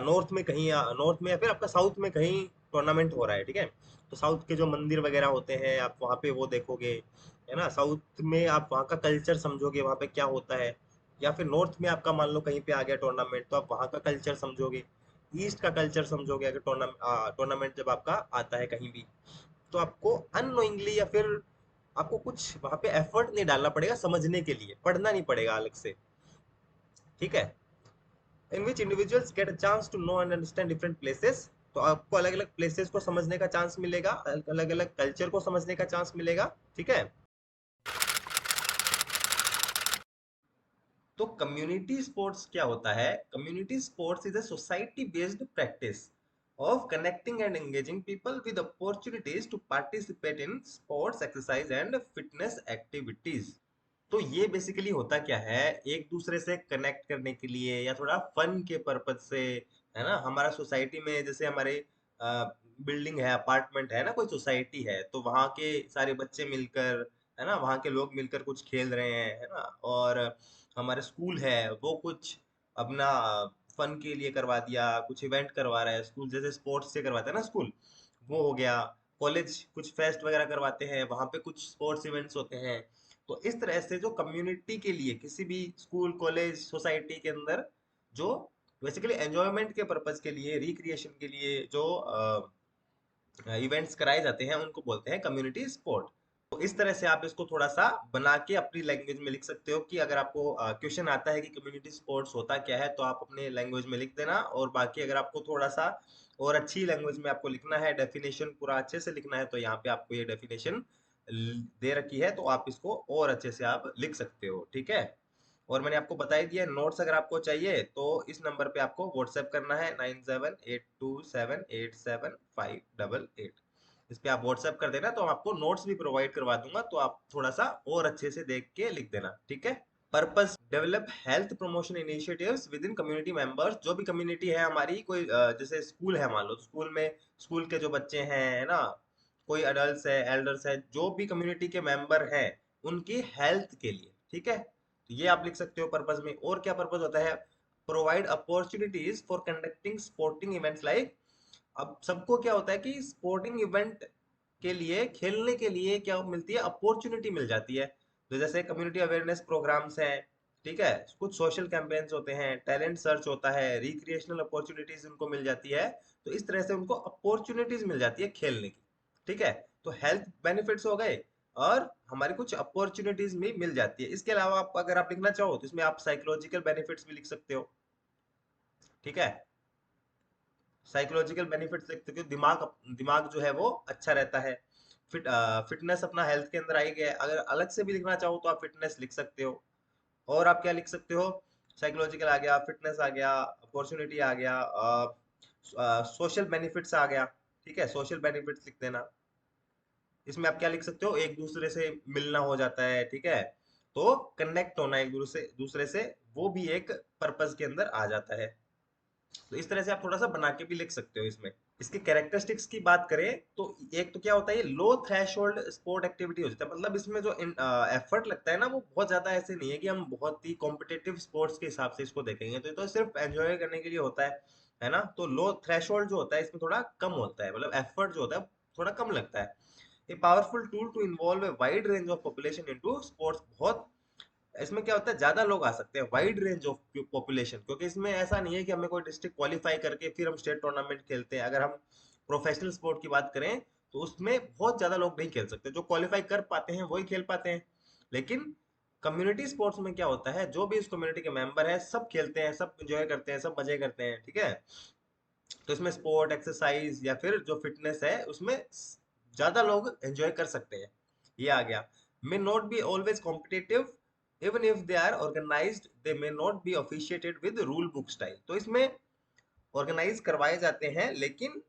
नॉर्थ में कहीं, या नॉर्थ में या फिर आपका साउथ में कहीं टूर्नामेंट हो रहा है, ठीक है। तो साउथ के जो मंदिर वगैरह होते हैं आप वहाँ पे वो देखोगे, है ना। साउथ में आप वहाँ का कल्चर समझोगे, वहाँ पे क्या होता है। या फिर नॉर्थ में आपका मान लो कहीं पे आ गया टूर्नामेंट, तो आप वहाँ का कल्चर समझोगे। ईस्ट का कल्चर समझोगे अगर टूर्नामेंट जब आपका आता है कहीं भी। तो आपको अननोइंगली या फिर आपको कुछ वहाँ पे एफर्ट नहीं डालना पड़ेगा समझने के लिए, पढ़ना नहीं पड़ेगा अलग से, ठीक है। In which individuals get a chance to know and understand different places. तो आपको अलग अलग प्लेसेस को समझने का चांस मिलेगा, अलग अलग कल्चर को समझने का चांस मिलेगा, ठीक है। तो कम्युनिटी स्पोर्ट्स क्या होता है? Community sports is a society based practice of connecting and engaging people with opportunities to participate in sports exercise and fitness activities। तो ये बेसिकली होता क्या है, एक दूसरे से कनेक्ट करने के लिए या थोड़ा फन के पर्पज से, है ना। हमारा सोसाइटी में जैसे हमारे बिल्डिंग है, अपार्टमेंट है ना, कोई सोसाइटी है, तो वहाँ के सारे बच्चे मिलकर, है ना, वहाँ के लोग मिलकर कुछ खेल रहे हैं, है ना। और हमारे स्कूल है वो कुछ अपना फन के लिए करवा दिया, कुछ इवेंट करवा रहा है स्कूल, जैसे स्पोर्ट्स से करवाता है ना स्कूल, वो हो गया। कॉलेज कुछ फेस्ट वगैरह करवाते हैं, वहाँ पे कुछ स्पोर्ट्स इवेंट्स होते हैं। तो इस तरह से जो कम्युनिटी के लिए किसी भी स्कूल कॉलेज सोसाइटी के अंदर जो बेसिकली एंजॉयमेंट के पर्पज के लिए, रिक्रिएशन के लिए जो इवेंट्स कराए जाते हैं उनको बोलते हैं कम्युनिटी स्पोर्ट। तो इस तरह से आप इसको थोड़ा सा बना के अपनी लैंग्वेज में लिख सकते हो कि अगर आपको क्वेश्चन आता है कि कम्युनिटी स्पोर्ट्स होता क्या है, तो आप अपने लैंग्वेज में लिख देना। और बाकी अगर आपको थोड़ा सा और अच्छी लैंग्वेज में आपको लिखना है, डेफिनेशन पूरा अच्छे से लिखना है, तो यहाँ पे आपको ये डेफिनेशन दे रखी है, तो आप इसको और अच्छे से आप लिख सकते हो, ठीक है। और मैंने आपको बता ही दिया, नोट्स अगर आपको चाहिए तो इस नंबर पे आपको व्हाट्सएप करना है 9782787588। इस पे आप व्हाट्सएप कर देना, तो आपको नोट्स भी प्रोवाइड करवा दूंगा, तो आप थोड़ा सा और अच्छे से देख के लिख देना, ठीक है। Purpose, develop health promotion initiatives with in community members. जो भी कम्युनिटी है हमारी, कोई जैसे स्कूल है, मान लो स्कूल में स्कूल के जो बच्चे हैं, है ना, कोई अडल्ट है, एल्डर्स है, जो भी कम्युनिटी के मेंबर हैं, उनकी हेल्थ के लिए, ठीक है। तो ये आप लिख सकते हो पर्पस में। और क्या पर्पस होता है? Provide opportunities for conducting sporting events like. अब सबको क्या होता है कि स्पोर्टिंग इवेंट के लिए, खेलने के लिए क्या मिलती है, अपॉर्चुनिटी मिल जाती है। तो जैसे कम्युनिटी अवेयरनेस प्रोग्राम्स हैं, ठीक है, कुछ सोशल कैंपेन्स होते हैं, टैलेंट सर्च होता है, रिक्रिएशनल अपॉर्चुनिटीज उनको मिल जाती है। तो इस तरह से उनको अपॉर्चुनिटीज मिल जाती है खेलने की, ठीक है। तो हेल्थ बेनिफिट्स हो गए और हमारी कुछ अपॉर्चुनिटीज भी मिल जाती है। इसके अलावा आप अगर आप लिखना चाहो तो इसमें आप साइकोलॉजिकल बेनिफिट्स भी लिख सकते हो, ठीक है। साइकोलॉजिकल बेनिफिट्स लिख सकते हो, दिमाग दिमाग जो है वो अच्छा रहता है। फिटनेस अपना हेल्थ के अंदर आई गया है। अगर अलग से भी लिखना चाहो तो आप फिटनेस लिख सकते हो। और आप क्या लिख सकते हो? साइकोलॉजिकल आ गया, फिटनेस आ गया, अपॉर्चुनिटी आ गया, सोशल बेनिफिट्स आ गया, ठीक है। सोशल बेनिफिट्स लिख देना। इसमें आप क्या लिख सकते हो? एक दूसरे से मिलना हो जाता है, ठीक है। तो कनेक्ट होना एक दूसरे से, वो भी एक पर्पस के अंदर आ जाता है। तो इस तरह से आप थोड़ा सा बना के भी लिख सकते हो इसमें। इसकी कैरेक्टरिस्टिक्स की बात करें तो एक तो क्या होता है, ये लो थ्रेशोल्ड स्पोर्ट एक्टिविटी हो जाता है। मतलब इसमें जो एफर्ट लगता है ना, वो बहुत ज्यादा ऐसे नहीं है कि हम बहुत ही कॉम्पिटिटिव स्पोर्ट्स के हिसाब से इसको देखेंगे। तो ये तो सिर्फ एंजॉय करने के लिए होता है ना। तो लो थ्रेशोल्ड जो होता है इसमें थोड़ा कम होता है, मतलब एफर्ट जो होता है थोड़ा कम लगता है। A powerful tool to involve a wide range of population into sports. बहुत इसमें क्या होता है, ज्यादा लोग आ सकते हैं, वाइड रेंज ऑफ पॉपुलेशन, क्योंकि इसमें ऐसा नहीं है कि हमें कोई डिस्ट्रिक्ट क्वालिफाई करके फिर हम स्टेट टूर्नामेंट खेलते हैं। अगर हम प्रोफेशनल स्पोर्ट की बात करें तो उसमें बहुत ज्यादा लोग नहीं खेल सकते, जो क्वालिफाई कर पाते हैं वही खेल पाते हैं। लेकिन कम्युनिटी स्पोर्ट्स में क्या होता है, जो भी इस कम्युनिटी के मेंबर है सब खेलते हैं, सब एंजॉय करते हैं, सब मजे करते हैं, ठीक है। तो इसमें स्पोर्ट, एक्सरसाइज या फिर जो फिटनेस है उसमें ज्यादा लोग एंजॉय कर सकते हैं। ये आ गया। May not be always competitive, even if they are organised they may not be officiated with rule book style. तो इसमें ऑर्गेनाइज करवाए जाते हैं, लेकिन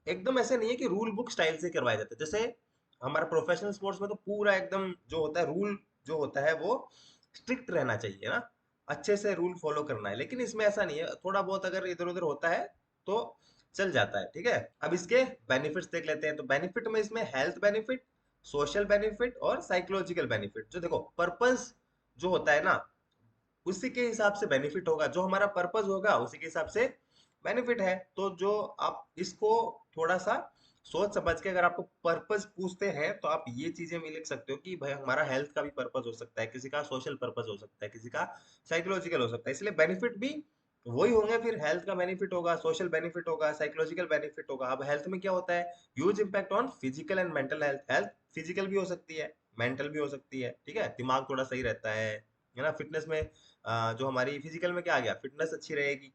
एकदम ऐसे नहीं है कि रूल बुक स्टाइल से करवाए जाते हैं। जैसे हमारा प्रोफेशनल स्पोर्ट्स में तो पूरा एकदम जो होता है रूल, जो होता है वो स्ट्रिक्ट रहना चाहिए ना, अच्छे से रूल फॉलो करना है। लेकिन इसमें ऐसा नहीं है, थोड़ा बहुत अगर इधर उधर होता है तो चल जाता है, ठीक है। अब इसके बेनिफिट्स देख लेते हैं। तो बेनिफिट में इसमें हेल्थ बेनिफिट, सोशल बेनिफिट और साइकोलॉजिकल बेनिफिट। जो देखो पर्पस जो होता है ना, उसी के हिसाब से बेनिफिट होगा, जो हमारा पर्पस होगा उसी के हिसाब से बेनिफिट है। तो जो आप इसको थोड़ा सा सोच समझ के, अगर आपको पर्पस पूछते हैं तो आप ये चीजें भी लिख सकते हो कि भाई हमारा हेल्थ का भी पर्पस हो सकता है, किसी का सोशल पर्पस हो सकता है, किसी का साइकोलॉजिकल हो सकता है। इसलिए बेनिफिट भी वही होंगे, फिर हेल्थ का बेनिफिट होगा, सोशल बेनिफिट होगा, साइकोलॉजिकल बेनिफिट होगा। अब हेल्थ में क्या होता है, huge impact on physical and mental health. Health physical भी हो सकती है, मेंटल भी हो सकती है, ठीक है। दिमाग थोड़ा सही रहता है ना। फिटनेस में जो हमारी फिजिकल में क्या आ गया, फिटनेस अच्छी रहेगी।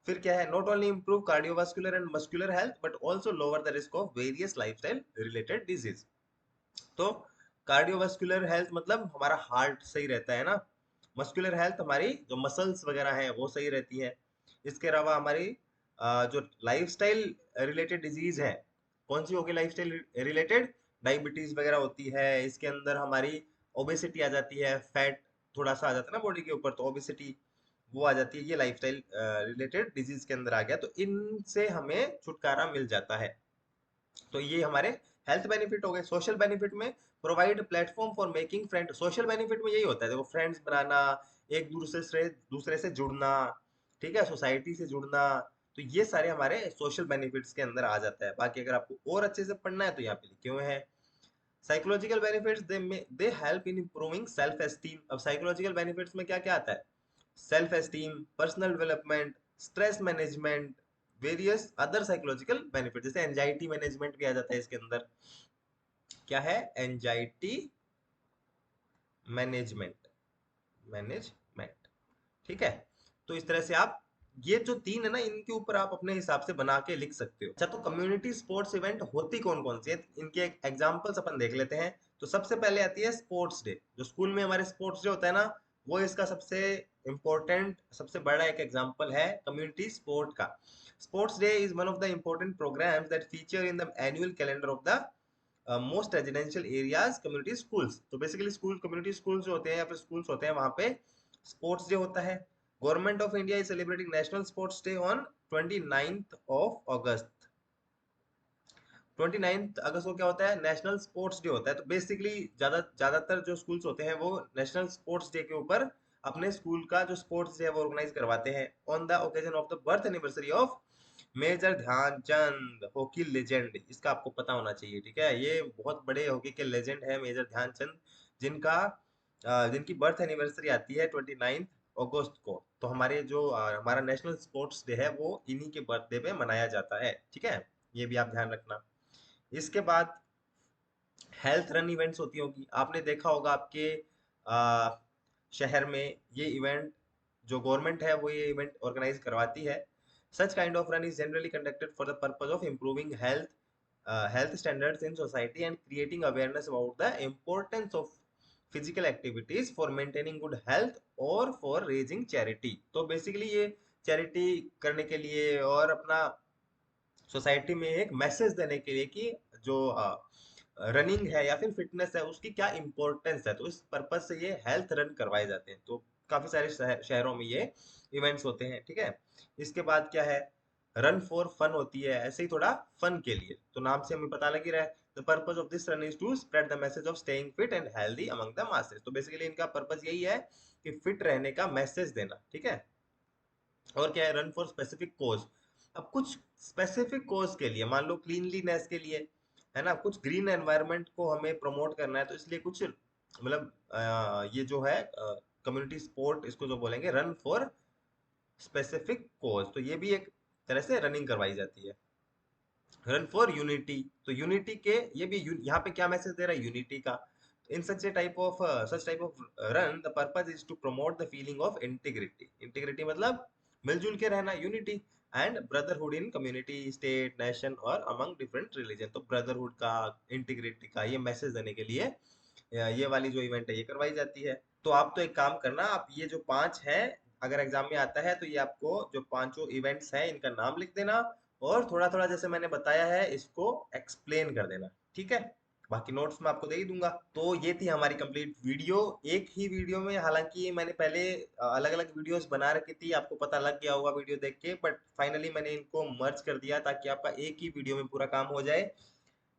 फिर क्या है, not only improve cardiovascular and muscular health but also lower the risk of various lifestyle related disease. तो कार्डियोवास्कुलर हेल्थ मतलब हमारा हार्ट सही रहता है ना। मस्कुलर हेल्थ हमारी जो मसल्स वगैरह हैं वो सही रहती है। इसके अलावा हमारी जो लाइफस्टाइल रिलेटेड डिजीज है, कौन सी होगी लाइफस्टाइल रिलेटेड, डायबिटीज वगैरह होती है। इसके अंदर हमारी ओबेसिटी आ जाती है, फैट थोड़ा सा आ जाता है ना बॉडी के ऊपर, तो ओबेसिटी वो आ जाती है। ये लाइफस्टाइल रिलेटेड डिजीज के अंदर आ गया, तो इनसे हमें छुटकारा मिल जाता है। तो ये हमारे हेल्थ बेनिफिट हो गए। सोशल बेनिफिट में provide platform for making friend. Social benefit में यही होता है, देखो फ्रेंड्स बनाना, एक दूसरे से जुड़ना, ठीक है, सोसाइटी से जुड़ना। तो ये सारे हमारे सोशल बेनिफिट्स के अंदर आ जाता है। बाकी अगर आपको और अच्छे से पढ़ना है तो यहाँ पे लिखे हुए हैं। Psychological benefits, they help in improving self esteem. अब साइकोलॉजिकल बेनिफिट्स में क्या क्या आता है, self esteem, personal development, stress management, various other psychological benefit. जैसे एंजाइटी मैनेजमेंट भी आ जाता है इसके अंदर। क्या है, एंजाइटी मैनेजमेंट, मैनेजमेंट, ठीक है। तो इस तरह से आप ये जो तीन है ना, इनके ऊपर आप अपने हिसाब से बना के लिख सकते हो। अच्छा, तो कम्युनिटी स्पोर्ट्स इवेंट होती कौन कौन सी है, इनके एग्जांपल्स अपन देख लेते हैं। तो सबसे पहले आती है स्पोर्ट्स डे। जो स्कूल में हमारे स्पोर्ट्स डे होता है ना, वो इसका सबसे इम्पोर्टेंट, सबसे बड़ा एक एग्जाम्पल है कम्युनिटी स्पोर्ट का। Sports day is one of the important programmes that feature in the annual calendar of the most residential areas community schools. तो बेसिकली स्कूल, कम्युनिटी स्कूल्स जो होते हैं या फिर स्कूल्स होते हैं, वहां पे स्पोर्ट्स डे होता है। Government of India is celebrating national sports day on 29th of August. 29th अगस्त को क्या होता है, नेशनल स्पोर्ट्स डे होता है। तो बेसिकली ज्यादातर जो स्कूल्स होते हैं वो नेशनल स्पोर्ट्स डे के ऊपर अपने स्कूल का जो स्पोर्ट्स डे है वो ऑर्गेनाइज करवाते हैं, on the occasion of the birth anniversary of major Dhyanchand, hockey legend. इसका आपको पता होना चाहिए, ठीक है। ये बहुत बड़े हॉकी के लेजेंड है मेजर ध्यानचंद, जिनका जिनकी बर्थ एनिवर्सरी आती है 29 अगस्त को। तो हमारे जो हमारा नेशनल स्पोर्ट्स डे है वो इन्हीं के बर्थडे पे मनाया जाता है, ठीक है। ये भी आप ध्यान रखना। इसके बाद हेल्थ रन इवेंट्स होती होगी, आपने देखा होगा आपके आ, शहर में ये इवेंट, जो गवर्नमेंट है वो ये इवेंट ऑर्गेनाइज करवाती है। Such kind of run is generally conducted for the purpose of improving health standards in society and creating awareness about the importance of physical activities for maintaining good health or for raising charity। तो basically ये charity करने के लिए और अपना society में एक message देने के लिए कि जो रनिंग है या फिर फिटनेस है उसकी क्या इंपॉर्टेंस है। तो इस पर्पज से ये हेल्थ रन करवाए जाते हैं। तो काफी सारे शहरों में ये इवेंट्स होते हैं, ठीक है। इसके बाद क्या है, रन फॉर फन होती है, ऐसे ही थोड़ा फन के लिए। तो नाम से हमें पता लग ही रहा है, the purpose of this run is to spread the message of staying fit and healthy among the masses. तो बेसिकली इनका पर्पज यही है कि फिट रहने का मैसेज देना, ठीक है। और क्या है, रन फॉर स्पेसिफिक कोज। अब कुछ स्पेसिफिक कोज के लिए, मान लो क्लीनलीनेस के लिए, है ना, कुछ ग्रीन एनवायरनमेंट को हमें प्रमोट करना है, तो इसलिए कुछ मतलब ये जो है कम्युनिटी स्पोर्ट, इसको जो बोलेंगे रन फॉर स्पेसिफिक कोज, तो ये भी एक तरह से रनिंग करवाई जाती है। रन फॉर यूनिटी, तो यूनिटी के, ये भी यहाँ पे क्या मैसेज दे रहा है, यूनिटी का। In such type of run, the purpose is to promote the feeling of integrity. Integrity मतलब मिलजुल के रहना, unity and brotherhood in community, state, nation और among different religion. तो brotherhood का, integrity का ये मैसेज देने के लिए ये वाली जो इवेंट है ये करवाई जाती है। तो आप तो एक काम करना, आप ये जो 5 हैं, अगर एग्जाम में आता है तो ये आपको जो पांचों इवेंट्स हैं इनका नाम लिख देना, और थोड़ा थोड़ा जैसे मैंने बताया है इसको एक्सप्लेन कर देना, ठीक है। बाकी नोट्स मैं आपको दे ही दूंगा। तो ये थी हमारी कंप्लीट वीडियो, एक ही वीडियो में। हालांकि मैंने पहले अलग अलग वीडियोस बना रखी थी, आपको पता लग गया होगा वीडियो देख के, बट फाइनली मैंने इनको मर्ज कर दिया ताकि आपका एक ही वीडियो में पूरा काम हो जाए।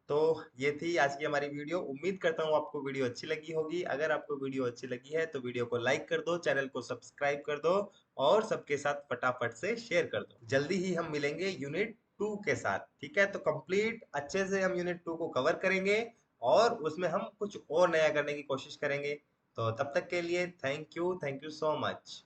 तो ये थी आज की हमारी वीडियो। उम्मीद करता हूँ आपको वीडियो अच्छी लगी होगी। अगर आपको वीडियो अच्छी लगी है तो वीडियो को लाइक कर दो, चैनल को सब्सक्राइब कर दो और सबके साथ फटाफट से शेयर कर दो। जल्दी ही हम मिलेंगे यूनिट 2 के साथ, ठीक है। तो कंप्लीट अच्छे से हम यूनिट 2 को कवर करेंगे और उसमें हम कुछ और नया करने की कोशिश करेंगे। तो तब तक के लिए थैंक यू सो मच।